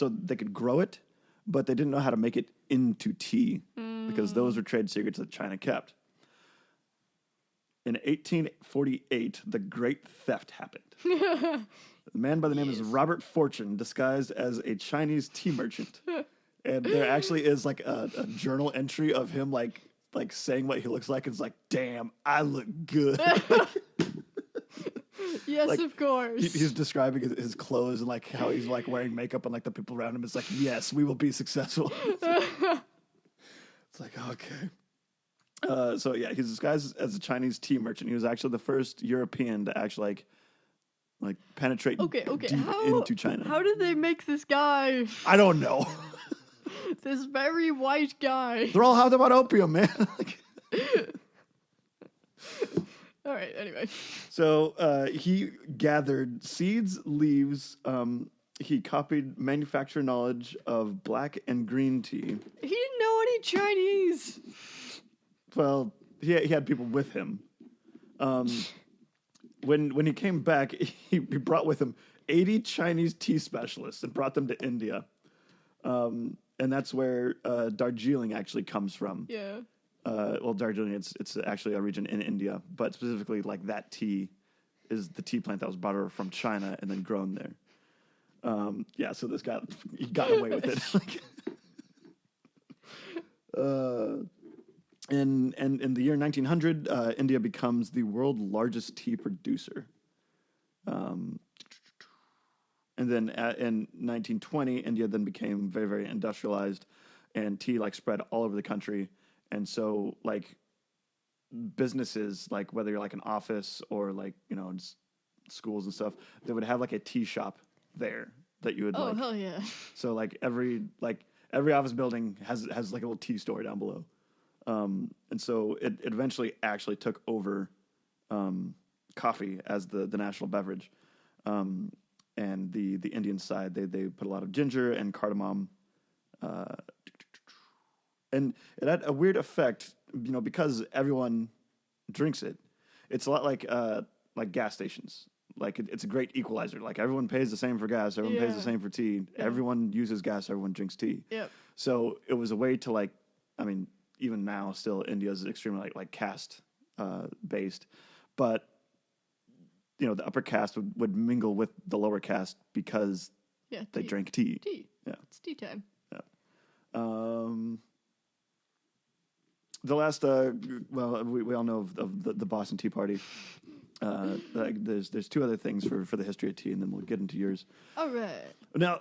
they could grow it, but they didn't know how to make it into tea because those were trade secrets that China kept. In 1848, the Great Theft happened. A man by the name is Robert Fortune, disguised as a Chinese tea merchant. And there actually is like a journal entry of him like saying what he looks like. It's like, damn, I look good. Yes, like, of course. He's describing his clothes and like how he's like wearing makeup, and like the people around him. It's like, yes, we will be successful. It's like, okay. So yeah, he's disguised as a Chinese tea merchant. He was actually the first European to actually like penetrate deep into China. How did they make this guy? I don't know. This very white guy. They're all hopped about opium, man. All right, anyway. So he gathered seeds, leaves. He copied manufacturer knowledge of black and green tea. He didn't know any Chinese. Well, he had people with him. When he came back, he brought with him 80 Chinese tea specialists and brought them to India. And that's where Darjeeling actually comes from. Yeah. Well, Darjeeling, it's actually a region in India, but specifically like that tea is the tea plant that was brought over from China and then grown there. Yeah, so this guy, he got away with it. In the year 1900, India becomes the world's largest tea producer. And then in 1920, India then became very, very industrialized, and tea like spread all over the country. And so like businesses, like whether you're like an office or like, you know, schools and stuff, they would have like a tea shop there that you would Oh, hell yeah. So like every office building has like a little tea store down below. And so it eventually actually took over coffee as the national beverage. And the Indian side, they put a lot of ginger and cardamom. And it had a weird effect, you know, because everyone drinks it. It's a lot like gas stations. Like it's a great equalizer. Like everyone pays the same for gas, everyone pays the same for tea. Yeah. Everyone uses gas, everyone drinks tea. Yep. So it was a way to like, I mean, even now still India is extremely like caste based, but you know, the upper caste would mingle with the lower caste because they drank tea. Tea. Yeah. It's tea time. Yeah. The last, we all know of the Boston Tea Party. There's two other things for the history of tea, and then we'll get into yours. All right. Now,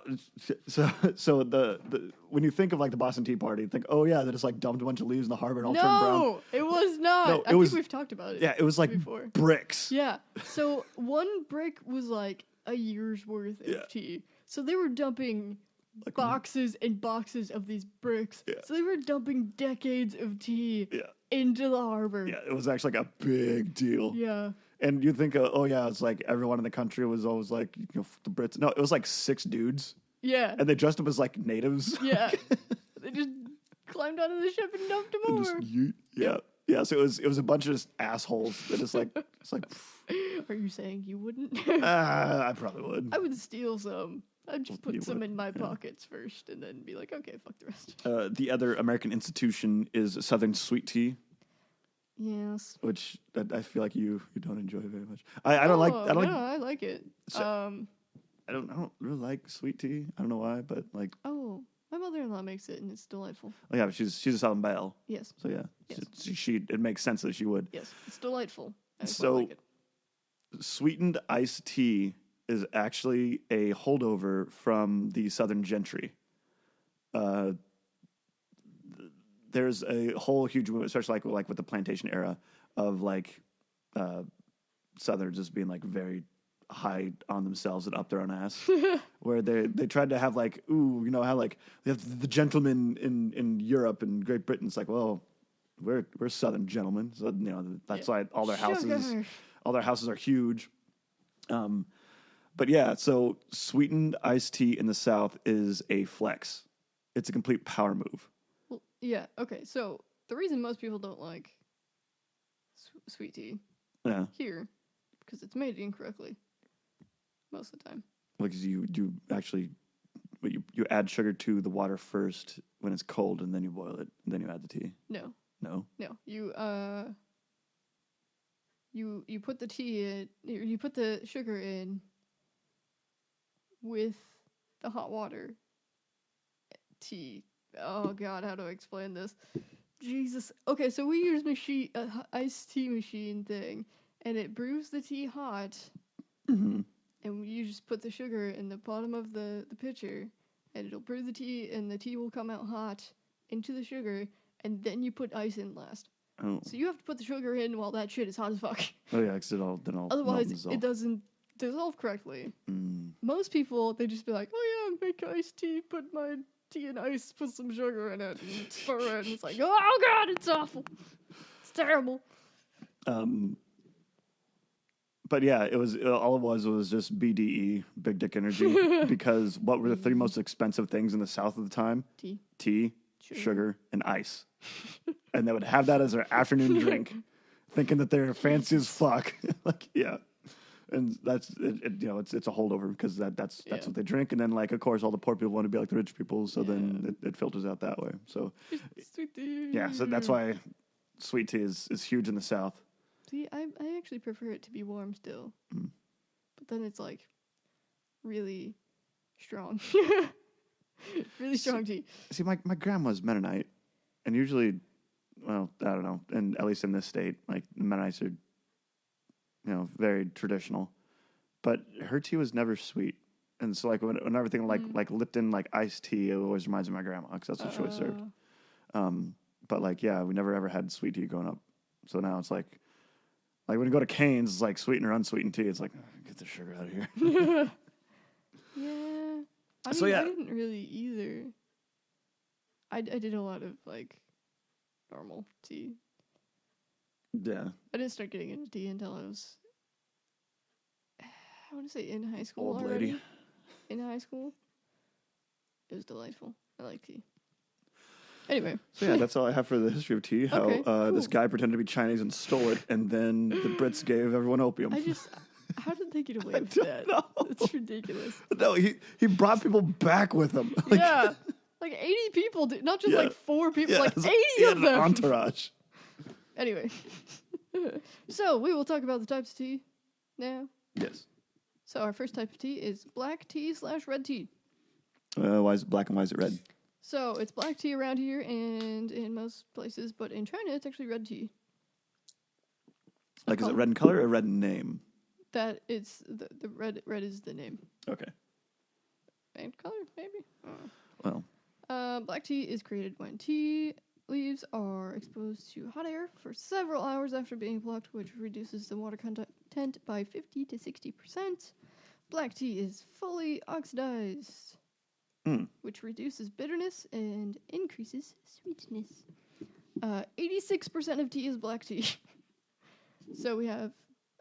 so the when you think of like the Boston Tea Party, think, oh yeah, they just like dumped a bunch of leaves in the harbor and all turned brown. No, it was not. No, I think we've talked about it. Yeah, it was like before. Bricks. Yeah. So one brick was like a year's worth of tea. So they were dumping like boxes and boxes of these bricks. Yeah. So they were dumping decades of tea into the harbor. Yeah, it was actually like a big deal. Yeah. And you think, it's like everyone in the country was always like, you know, the Brits. No, it was like 6 dudes. Yeah. And they dressed up as like natives. Yeah. They just climbed onto the ship and dumped them over. Yeah. Yeah, so it was a bunch of just assholes that just like it's like. Are you saying you wouldn't? I probably would. I would steal some. I'd just put You some would, in my yeah. pockets first, and then be like, okay, fuck the rest. The other American institution is Southern Sweet Tea, Yes. which I feel like you don't enjoy very much. I don't like. I don't no, like. I like it. I don't really like sweet tea. I don't know why, but like. Oh, my mother-in-law makes it, and it's delightful. Oh yeah, but she's a Southern Belle. Yes. So yeah, Yes. she it makes sense that she would. Yes, it's delightful. I quite So- like it. Sweetened iced tea is actually a holdover from the Southern gentry. There's a whole huge movement, especially like with the plantation era, of like Southerners just being like very high on themselves and up their own ass, where they tried to have like, ooh, you know how like they have the gentlemen in Europe and Great Britain. It's like, well, we're Southern gentlemen, so you know that's why all their houses. Sugar. All their houses are huge. But yeah, so sweetened iced tea in the South is a flex. It's a complete power move. Well, yeah, okay. So the reason most people don't like sweet tea Yeah. here, because it's made incorrectly most of the time. Like you actually, you add sugar to the water first when it's cold, and then you boil it, and then you add the tea. No, No. you put the tea in, you put the sugar in with the hot water tea. Oh God, how do I explain this? Jesus. Okay, so we use iced tea machine thing, and it brews the tea hot, Mm-hmm. and you just put the sugar in the bottom of the pitcher, and it'll brew the tea, and the tea will come out hot into the sugar, and then you put ice in last. Oh. So you have to put the sugar in while that shit is hot as fuck. Oh yeah, because then all Otherwise, it doesn't dissolve correctly. Mm. Most people, they just be like, oh yeah, make iced tea, put my tea in ice, put some sugar in it, and stir it. And it's like, oh God, it's awful. It's terrible. But yeah, all it was just BDE, big dick energy, because what were the three most expensive things in the South at the time? Tea, sugar, and ice. And they would have that as their afternoon drink, thinking that they're fancy as fuck. Like, yeah. And that's it, you know, it's a holdover because that's what they drink, and then like of course all the poor people want to be like the rich people, so then it filters out that way. So sweet tea. yeah, so that's why sweet tea is huge in the South. See, I actually prefer it to be warm still, but then it's like really strong, really strong tea. See, my grandma's Mennonite, and usually, well, I don't know, and at least in this state, like the Mennonites are, you know, very traditional, but her tea was never sweet, and so like when everything like Lipton like iced tea, it always reminds me of my grandma because that's what she always served. But like yeah, we never ever had sweet tea growing up, so now it's like when you go to Cane's, it's like sweetened or unsweetened tea. It's like get the sugar out of here. Yeah, I didn't really either. I did a lot of like normal tea. Yeah. I didn't start getting into tea until I was, I want to say in high school. Old already. lady. In high school. It was delightful. I like tea. Anyway. So yeah, that's all I have for the history of tea. How Okay, cool. this guy pretended to be Chinese and stole it, and then the Brits gave everyone opium. How did they get away with that? know. That's ridiculous. No, he brought people back with him. Like, Yeah. Like 80 people, not just Yeah. like 4 people, yeah, like it's 80 he had of an them. entourage. Anyway. So we will talk about the types of tea now. Yes. So our first type of tea is black tea / red tea. Why is it black and why is it red? So it's black tea around here and in most places, but in China it's actually red tea. Like, is it red in color or red in name? That it's the red is the name. Okay. And color, maybe? Well, Black tea is created when tea leaves are exposed to hot air for several hours after being plucked, which reduces the water content by 50 to 60%. Black tea is fully oxidized, which reduces bitterness and increases sweetness. 86% of tea is black tea. So we have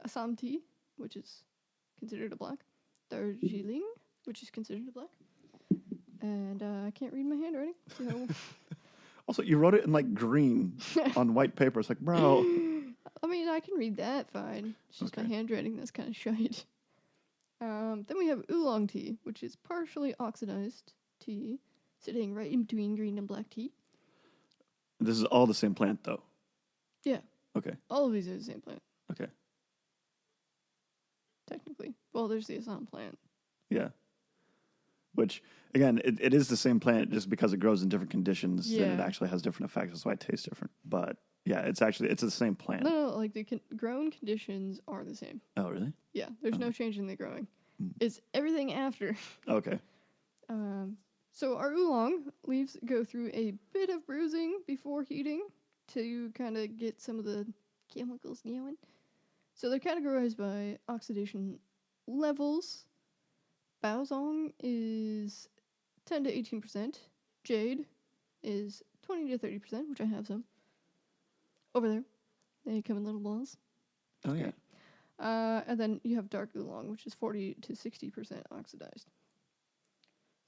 Assam tea, which is considered a black. Darjeeling, which is considered a black. And I can't read my handwriting. So Also, you wrote it in like green on white paper. It's like, bro. I mean, I can read that fine. It's just my handwriting that's kind of shite. Then we have oolong tea, which is partially oxidized tea, sitting right in between green and black tea. This is all the same plant, though. Yeah. Okay. All of these are the same plant. Okay. Technically. Well, there's the Assam plant. Yeah. Which, again, it is the same plant just because it grows in different conditions and it actually has different effects. That's why it tastes different. But, yeah, it's the same plant. No, like the growing conditions are the same. Oh, really? Yeah, there's no change in the growing. It's everything after. Okay. So our oolong leaves go through a bit of bruising before heating to kind of get some of the chemicals going. So they're categorized by oxidation levels. Baozong is 10 to 18%. Jade is 20 to 30%, which I have some. Over there. They come in little balls. Oh, yeah. And then you have dark oolong, which is 40 to 60% oxidized.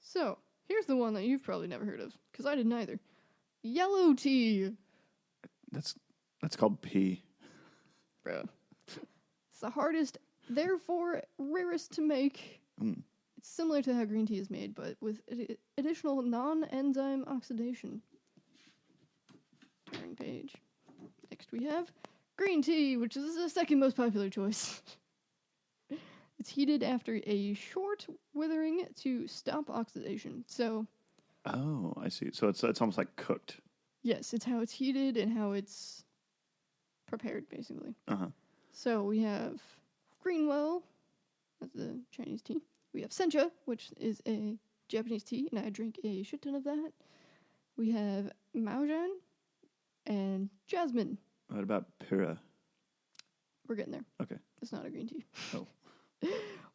So, here's the one that you've probably never heard of, because I didn't either. Yellow tea. That's called pee. Bro. It's the hardest, therefore rarest to make. It's similar to how green tea is made, but with additional non-enzyme oxidation. Turn page. Next we have green tea, which is the second most popular choice. It's heated after a short withering to stop oxidation. So. Oh, I see. So it's almost like cooked. Yes, it's how it's heated and how it's prepared, basically. Uh-huh. So we have Greenwell, that's the Chinese tea. We have Sencha, which is a Japanese tea, and I drink a shit ton of that. We have Maojian and Jasmine. What about Pura? We're getting there. Okay. It's not a green tea. Oh.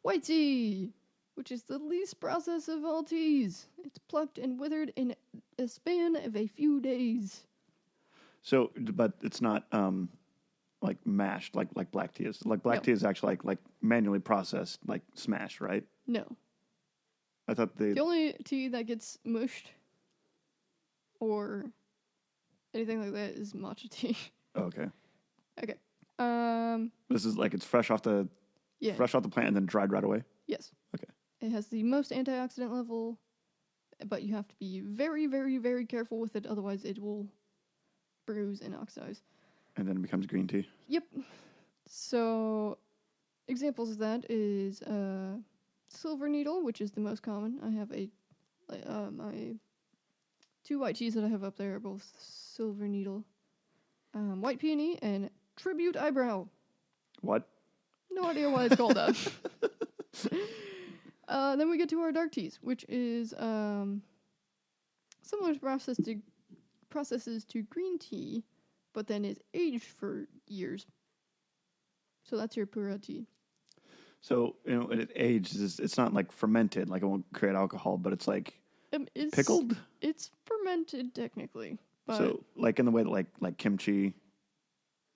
White tea, which is the least processed of all teas. It's plucked and withered in a span of a few days. So, but it's not like mashed like black tea is. Like black tea is actually like manually processed, like smashed, right? No. I thought the only tea that gets mushed or anything like that is matcha tea. Oh, okay. Okay. This is like it's fresh off the plant and then dried right away? Yes. Okay. It has the most antioxidant level, but you have to be very, very, very careful with it, otherwise it will bruise and oxidize. And then it becomes green tea? Yep. So, examples of that is silver needle, which is the most common. I have my 2 white teas that I have up there are both silver needle. White peony and tribute eyebrow. What? No idea why it's called that. Then we get to our dark teas, which is similar processes to green tea, but then is aged for years. So that's your Pura tea. So, when it ages, it's not like fermented, like it won't create alcohol, but it's like pickled? It's fermented technically. But so, like in the way that like kimchi?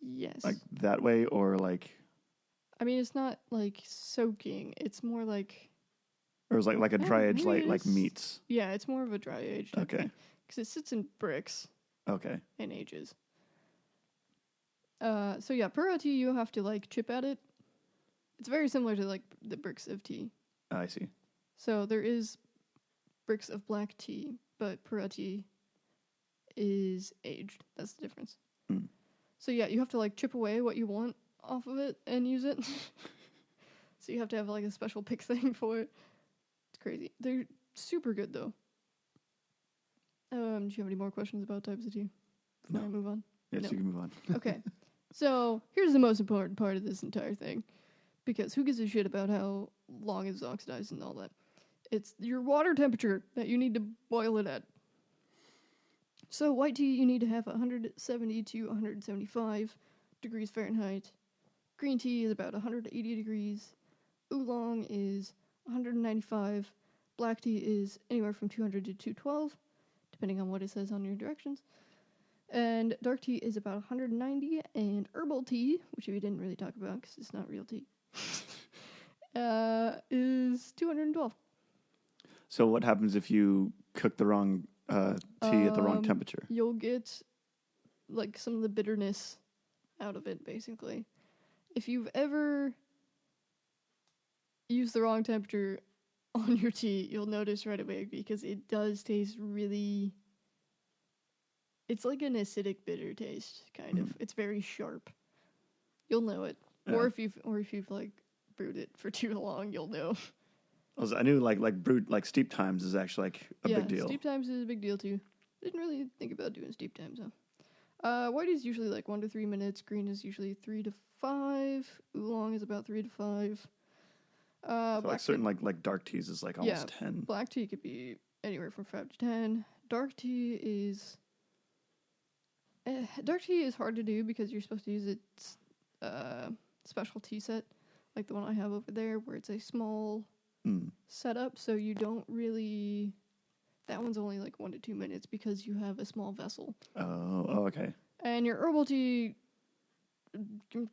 Yes. Like that way, or like... I mean, it's not like soaking. It's more like... Or is like a dry age, like meats? Yeah, it's more of a dry age. Okay. Because it sits in bricks. Okay. And ages. So yeah, Pura tea, you have to like chip at it. It's very similar to like the bricks of tea. I see. So there is bricks of black tea, but Pura tea is aged. That's the difference. Mm. So yeah, you have to like chip away what you want off of it and use it. So you have to have like a special pick thing for it. It's crazy. They're super good though. Do you have any more questions about types of tea before I move on? Yes, you can move on. Okay. So here's the most important part of this entire thing. Because who gives a shit about how long it's oxidized and all that? It's your water temperature that you need to boil it at. So white tea, you need to have 170 to 175 degrees Fahrenheit. Green tea is about 180 degrees. Oolong is 195. Black tea is anywhere from 200 to 212, depending on what it says on your directions. And dark tea is about 190. And herbal tea, which we didn't really talk about because it's not real tea, is 212. So what happens if you cook the wrong tea at the wrong temperature? You'll get like some of the bitterness out of it, basically. If you've ever used the wrong temperature on your tea, you'll notice right away because it does taste really... It's like an acidic bitter taste, kind of. It's very sharp. You'll know it. Yeah. Or if you've like brewed it for too long, you'll know. I knew like brewed like steep times is actually like a big deal. Steep times is a big deal too. Didn't really think about doing steep times though. White is usually like 1 to 3 minutes. Green is usually 3 to 5. Oolong is about 3 to 5. So like certain like dark teas is like almost 10. Black tea could be anywhere from 5 to 10. Dark tea is hard to do because you're supposed to use its special tea set, like the one I have over there, where it's a small setup. So you don't really. That one's only like 1 to 2 minutes because you have a small vessel. Oh, okay. And your herbal tea.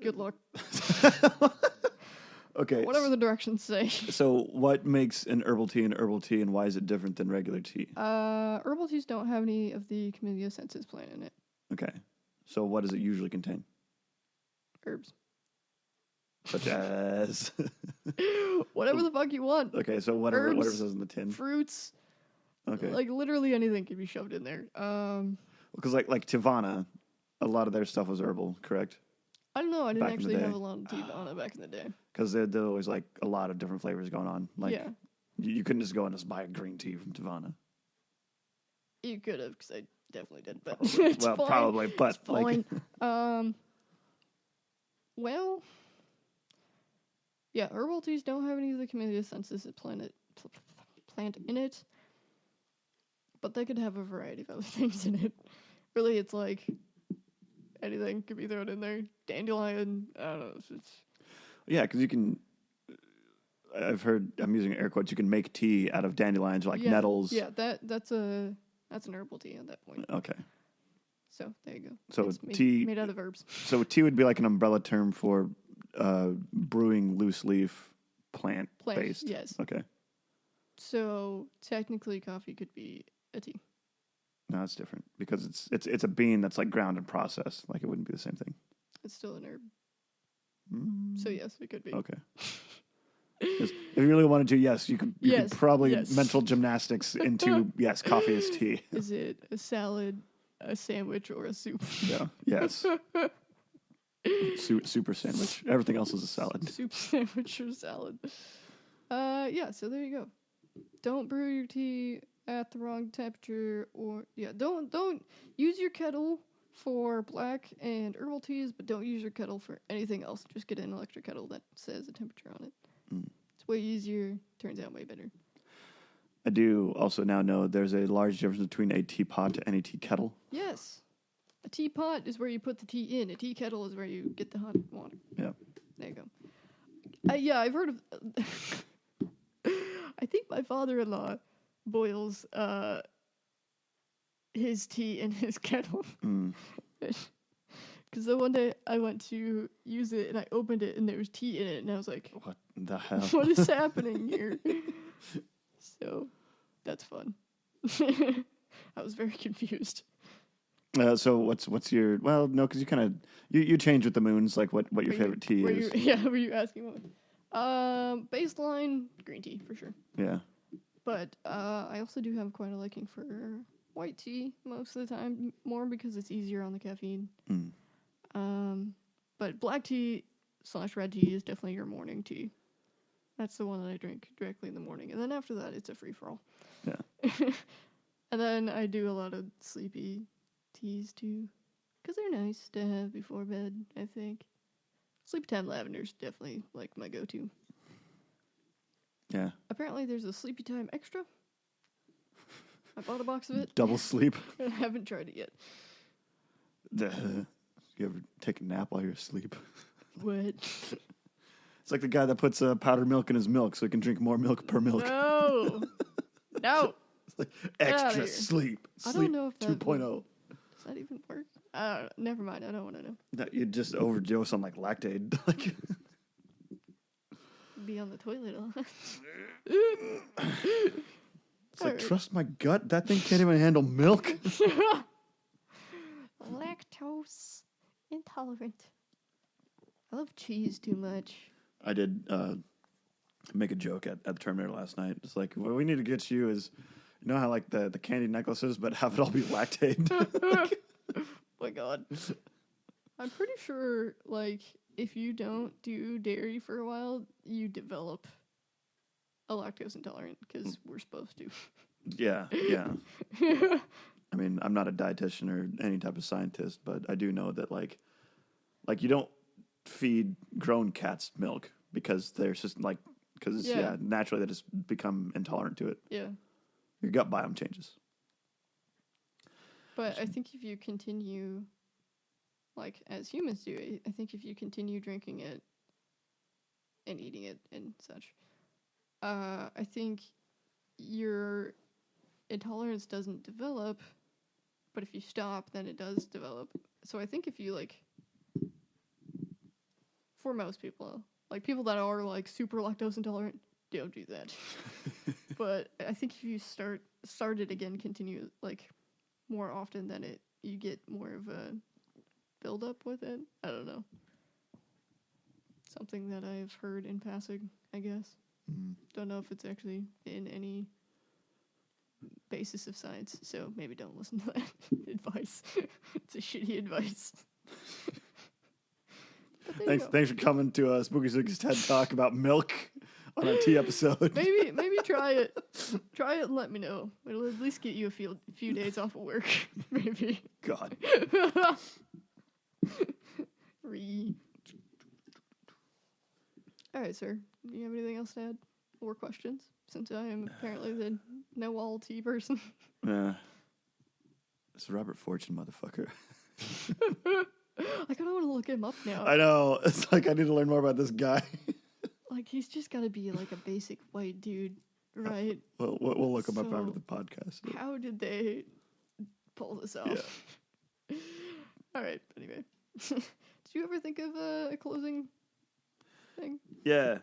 Good luck. Okay. Whatever the directions say. So what makes an herbal tea, and why is it different than regular tea? Herbal teas don't have any of the Camellia sensis plant in it. Okay. So what does it usually contain? Herbs. Such as? Whatever the fuck you want. Okay, so whatever says in the tin. Fruits. Okay. Like literally anything can be shoved in there. Because like Tivana, a lot of their stuff was herbal, correct? I don't know. I didn't actually have a lot of Tivana back in the day. Because there was like a lot of different flavors going on. Like, yeah. You couldn't just go and just buy a green tea from Tivana. You could have, because I definitely did. But well, fine. Probably, but it's fine. Well, yeah, herbal teas don't have any of the Camellia sensis plant in it, but they could have a variety of other things in it. Really, it's like anything could be thrown in there. Dandelion, I don't know. Yeah, because you can. I've heard. I'm using air quotes. You can make tea out of dandelions, or like nettles. Yeah, that's an herbal tea at that point. Okay. So there you go. So it's tea made out of herbs. So tea would be like an umbrella term for brewing loose leaf plant based. Yes. Okay. So technically, coffee could be a tea. No, it's different because it's a bean that's like ground and processed. Like it wouldn't be the same thing. It's still an herb. So yes, it could be. Okay. If you really wanted to, yes, you could. You could probably mental gymnastics into yes, coffee is tea. Is it a salad, a sandwich, or a soup? Yeah. Yes. Super sandwich. Everything else is a salad. Soup, sandwich, or salad. Yeah. So there you go. Don't brew your tea at the wrong temperature, or don't use your kettle for black and herbal teas, but don't use your kettle for anything else. Just get an electric kettle that says a temperature on it. It's way easier. Turns out way better. I do also now know there's a large difference between a teapot and a tea kettle. Yes. A teapot is where you put the tea in. A tea kettle is where you get the hot water. Yeah. There you go. Yeah, I've heard of... I think my father-in-law boils his tea in his kettle. Because the one day I went to use it and I opened it and there was tea in it and I was like, what the hell? What is happening here? So that's fun. I was very confused. So what's your because you kind of you change with the moons, like what your favorite tea is. Were you asking what? Baseline green tea for sure. Yeah. But I also do have quite a liking for white tea most of the time, more because it's easier on the caffeine. But black tea / red tea is definitely your morning tea. That's the one that I drink directly in the morning. And then after that, it's a free-for-all. Yeah. And then I do a lot of sleepy teas, too. Because they're nice to have before bed, I think. Sleepy Time Lavender's definitely, like, my go-to. Yeah. Apparently, there's a Sleepy Time Extra. I bought a box of it. Double sleep. I haven't tried it yet. You ever take a nap while you're asleep? What? It's like the guy that puts powdered milk in his milk so he can drink more milk per milk. No. No. It's like extra sleep. I don't know if that 2.0. Does that even work? Never mind. I don't want to know. That you just overdose on like Lactaid. Like be on the toilet a lot. It's like, trust my gut? That thing can't even handle milk? Lactose intolerant. I love cheese too much. I did make a joke at the Terminator last night. It's like, what we need to get you is, you know how like the candy necklaces, but have it all be lactate. Oh my God. I'm pretty sure, like, if you don't do dairy for a while, you develop a lactose intolerant because we're supposed to. Yeah. I mean, I'm not a dietitian or any type of scientist, but I do know that like you don't feed grown cats milk because they're just like, naturally they just become intolerant to it. Yeah. Your gut biome changes. But I think if you continue, like as humans do, I think if you continue drinking it and eating it and such, I think your intolerance doesn't develop, but if you stop, then it does develop. So I think if you like, for most people, like people that are like super lactose intolerant, don't do that. But I think if you start it again, continue like more often, then you get more of a build up with it. I don't know. Something that I've heard in passing, I guess. Don't know if it's actually in any basis of science, so maybe don't listen to that advice. It's a shitty advice. Thanks for coming to Spooky Zookie's TED Talk about milk on our tea episode. Maybe try it. Try it and let me know. It'll at least get you a few days off of work. Maybe. God. All right, sir. Do you have anything else to add? Or questions? Since I am apparently the know-all tea person. Yeah. It's Robert Fortune, motherfucker. I kind of want to look him up now. I know. It's like I need to learn more about this guy. Like, he's just got to be like a basic white dude, right? Well, we'll look him up after the podcast. How did they pull this off? Yeah. All right. Anyway. Did you ever think of a closing thing? Yeah.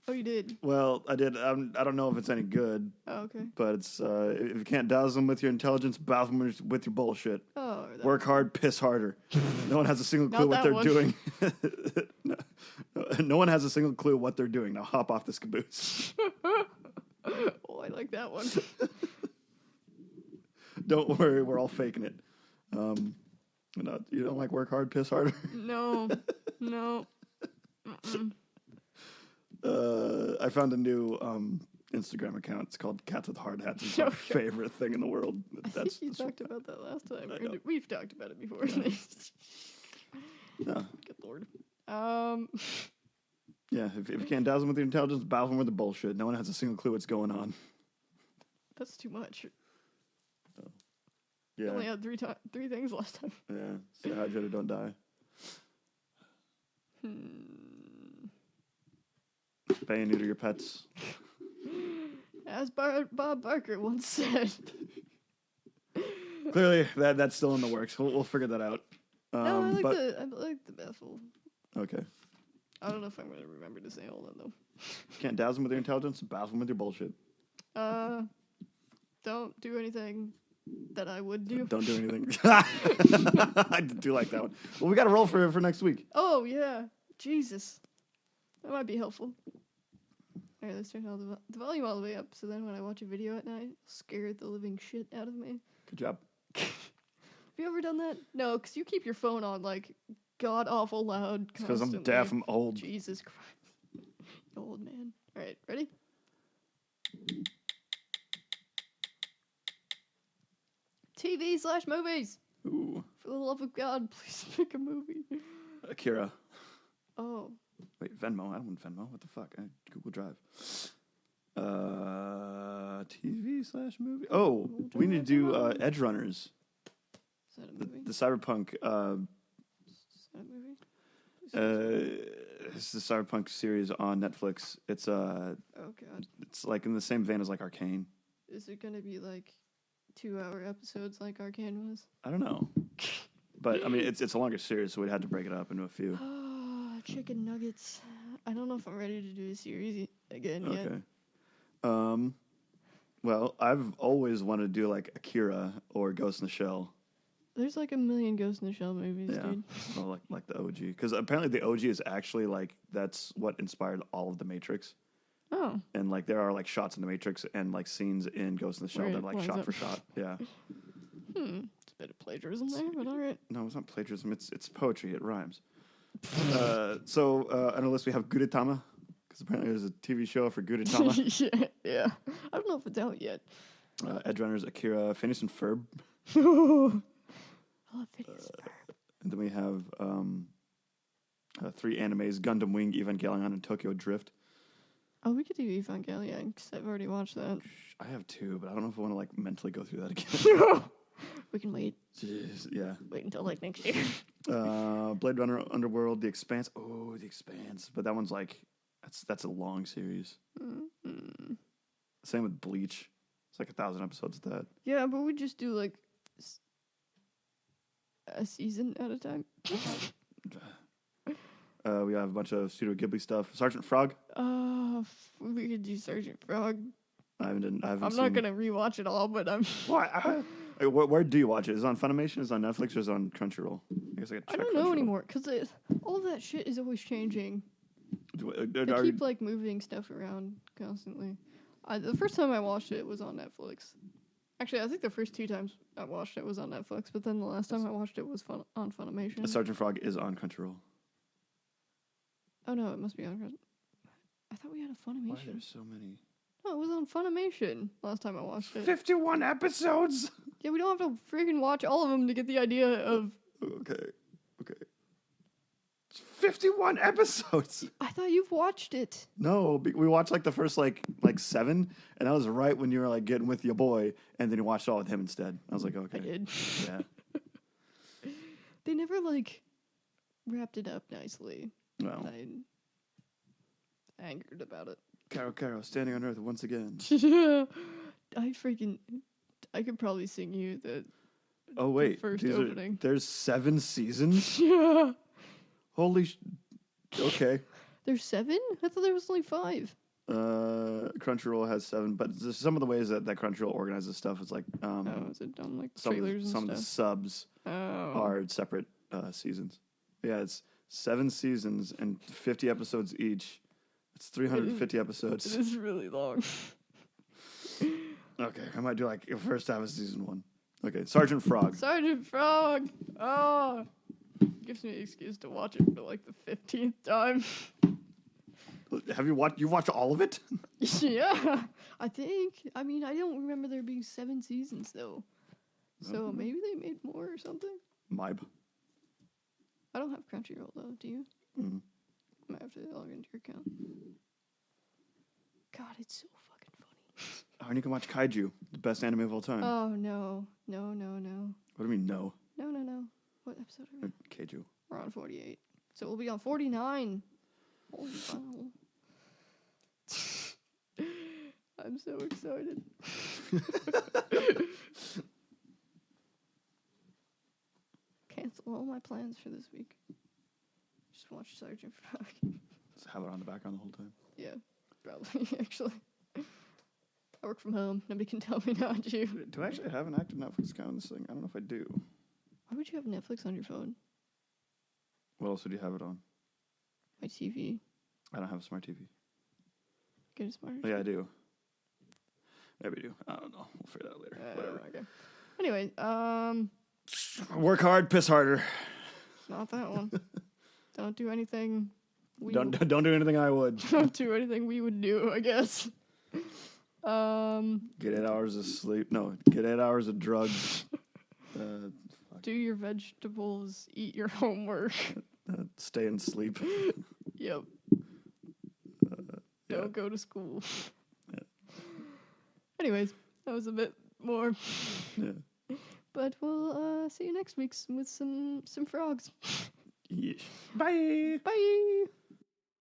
Oh, you did? Well, I did. I don't know if it's any good. Oh, okay. But it's, if you can't dazzle them with your intelligence, baffle them with your bullshit. Oh. Work hard, piss harder. No one has a single clue what they're doing. No one has a single clue what they're doing. Now hop off this caboose. Oh, I like that one. Don't worry, we're all faking it. You don't like work hard, piss harder? No. Mm-mm. I found a new Instagram account. It's called Cats with Hard Hats. It's my favorite thing in the world. I think you talked about that last time. We've talked about it before. No. Good Lord. Yeah, if you can't dazzle them with your intelligence, baffle them with the bullshit. No one has a single clue what's going on. That's too much. Yeah. You only had three things last time. Yeah. Say hi, Jetta, don't die. Spay and neuter your pets. As Bob Barker once said. Clearly, that's still in the works. We'll figure that out. No, I like the baffle. Okay. I don't know if I'm going to remember to say all that, though. Can't dazzle them with your intelligence, baffle them with your bullshit. Don't do anything that I would do. Don't do anything. I do like that one. Well, we got to roll for next week. Oh, yeah. Jesus. That might be helpful. All right, let's turn all the volume all the way up, so then when I watch a video at night, it'll scare the living shit out of me. Good job. Have you ever done that? No, because you keep your phone on, like, god-awful loud because I'm deaf, I'm old. Jesus Christ. You old man. All right, ready? TV/movies. Ooh. For the love of God, please pick a movie. Akira. Oh. Wait, Venmo. I don't want Venmo. What the fuck? Google Drive. TV/movie. Oh, we need to do Edge Runners. Is that a movie? The cyberpunk. Is that a movie? It's the cyberpunk series on Netflix. It's Oh God. It's like in the same vein as like Arcane. Is it gonna be like 2-hour episodes like Arcane was? I don't know. But I mean, it's a longer series, so we had to break it up into a few. Oh, chicken nuggets. I don't know if I'm ready to do a series again yet. Okay. Well, I've always wanted to do like Akira or Ghost in the Shell. There's like a million Ghost in the Shell movies, dude. Well, like the OG, because apparently the OG is actually like that's what inspired all of the Matrix. Oh. And like there are like shots in the Matrix and like scenes in Ghost in the Shell that are like shot for shot. Yeah. It's a bit of plagiarism there, but all right. No, it's not plagiarism. It's poetry. It rhymes. So on our list we have Gudetama, because apparently there's a TV show for Gudetama. yeah. I don't know if it's out yet. Edge Runners, Akira, Phineas and Ferb. I love Phineas and Ferb. And then we have 3 animes: Gundam Wing, Evangelion, and Tokyo Drift. Oh, we could do Evangelion, because I've already watched that. I have 2, but I don't know if I want to like mentally go through that again. We can wait. Jeez, yeah. Wait until like next year. Blade Runner, Underworld, The Expanse. Oh, The Expanse. But that one's like, that's a long series. Mm-hmm. Same with Bleach. It's like 1,000 episodes of that. Yeah, but we just do like a season at a time. We have a bunch of Studio Ghibli stuff. Sergeant Frog. We could do Sergeant Frog. I'm not gonna rewatch it all, but I'm. Why? Where do you watch it? Is it on Funimation? Is it on Netflix? Or is it on Crunchyroll? I guess I could check. I don't know anymore because all of that shit is always changing. They keep like moving stuff around constantly. The first time I watched it was on Netflix. Actually, I think the first 2 times I watched it was on Netflix, but then the last time I watched it was on Funimation. Sergeant Frog is on Crunchyroll. Oh no, it must be on Crunchyroll. I thought we had a Funimation. Why are there so many? No, it was on Funimation last time I watched it. 51 episodes? Yeah, we don't have to freaking watch all of them to get the idea of... Okay. 51 episodes! I thought you've watched it. No, we watched like the first like 7, and that was right when you were like getting with your boy, and then you watched all with him instead. I was like, okay. I did. Yeah. They never like wrapped it up nicely. Well. I'm angered about it. Caro, standing on Earth once again. I could probably sing you the first opening. There's 7 seasons? Yeah. Holy okay. There's 7? I thought there was only 5. Crunchyroll has 7, but some of the ways that Crunchyroll organizes stuff is like is it on like trailers and stuff? Some of the subs are separate seasons. Yeah, it's 7 seasons and 50 episodes each. It's 350 episodes. It is really long. Okay, I might do like the first half of season 1. Okay, Sergeant Frog. Sergeant Frog! Oh! Gives me an excuse to watch it for like the 15th time. Have you watched? You watched all of it? Yeah, I think. I mean, I don't remember there being 7 seasons though. So maybe they made more or something. Mibe. I don't have Crunchyroll though. Do you? Mm-hmm. I might have to log into your account. God, it's so fucking funny. Oh, and you can watch Kaiju, the best anime of all time. Oh no. What do you mean no? No. What episode are we? Kaiju. We're on 48. So we'll be on 49. Holy wow. I'm so excited. Cancel all my plans for this week. Just watch Sergeant Frog. Just have it on the background the whole time. Yeah, probably, actually. I work from home. Nobody can tell me not to. Do I actually have an active Netflix account on this thing? I don't know if I do. Why would you have Netflix on your phone? What else would you have it on? My TV. I don't have a smart TV. Get a smart TV. Oh, yeah, I do. Maybe I do. I don't know. We'll figure that out later. Whatever. Okay. Anyway, work hard, piss harder. Not that one. Don't do anything. Don't do anything I would. Don't do anything we would do, I guess. Get 8 hours of sleep. No, get 8 hours of drugs. Do your vegetables. Eat your homework. Stay and sleep. Yep. Don't go to school. Yeah. Anyways, that was a bit more. Yeah. But we'll see you next week with some frogs. Yeah. Bye. Bye.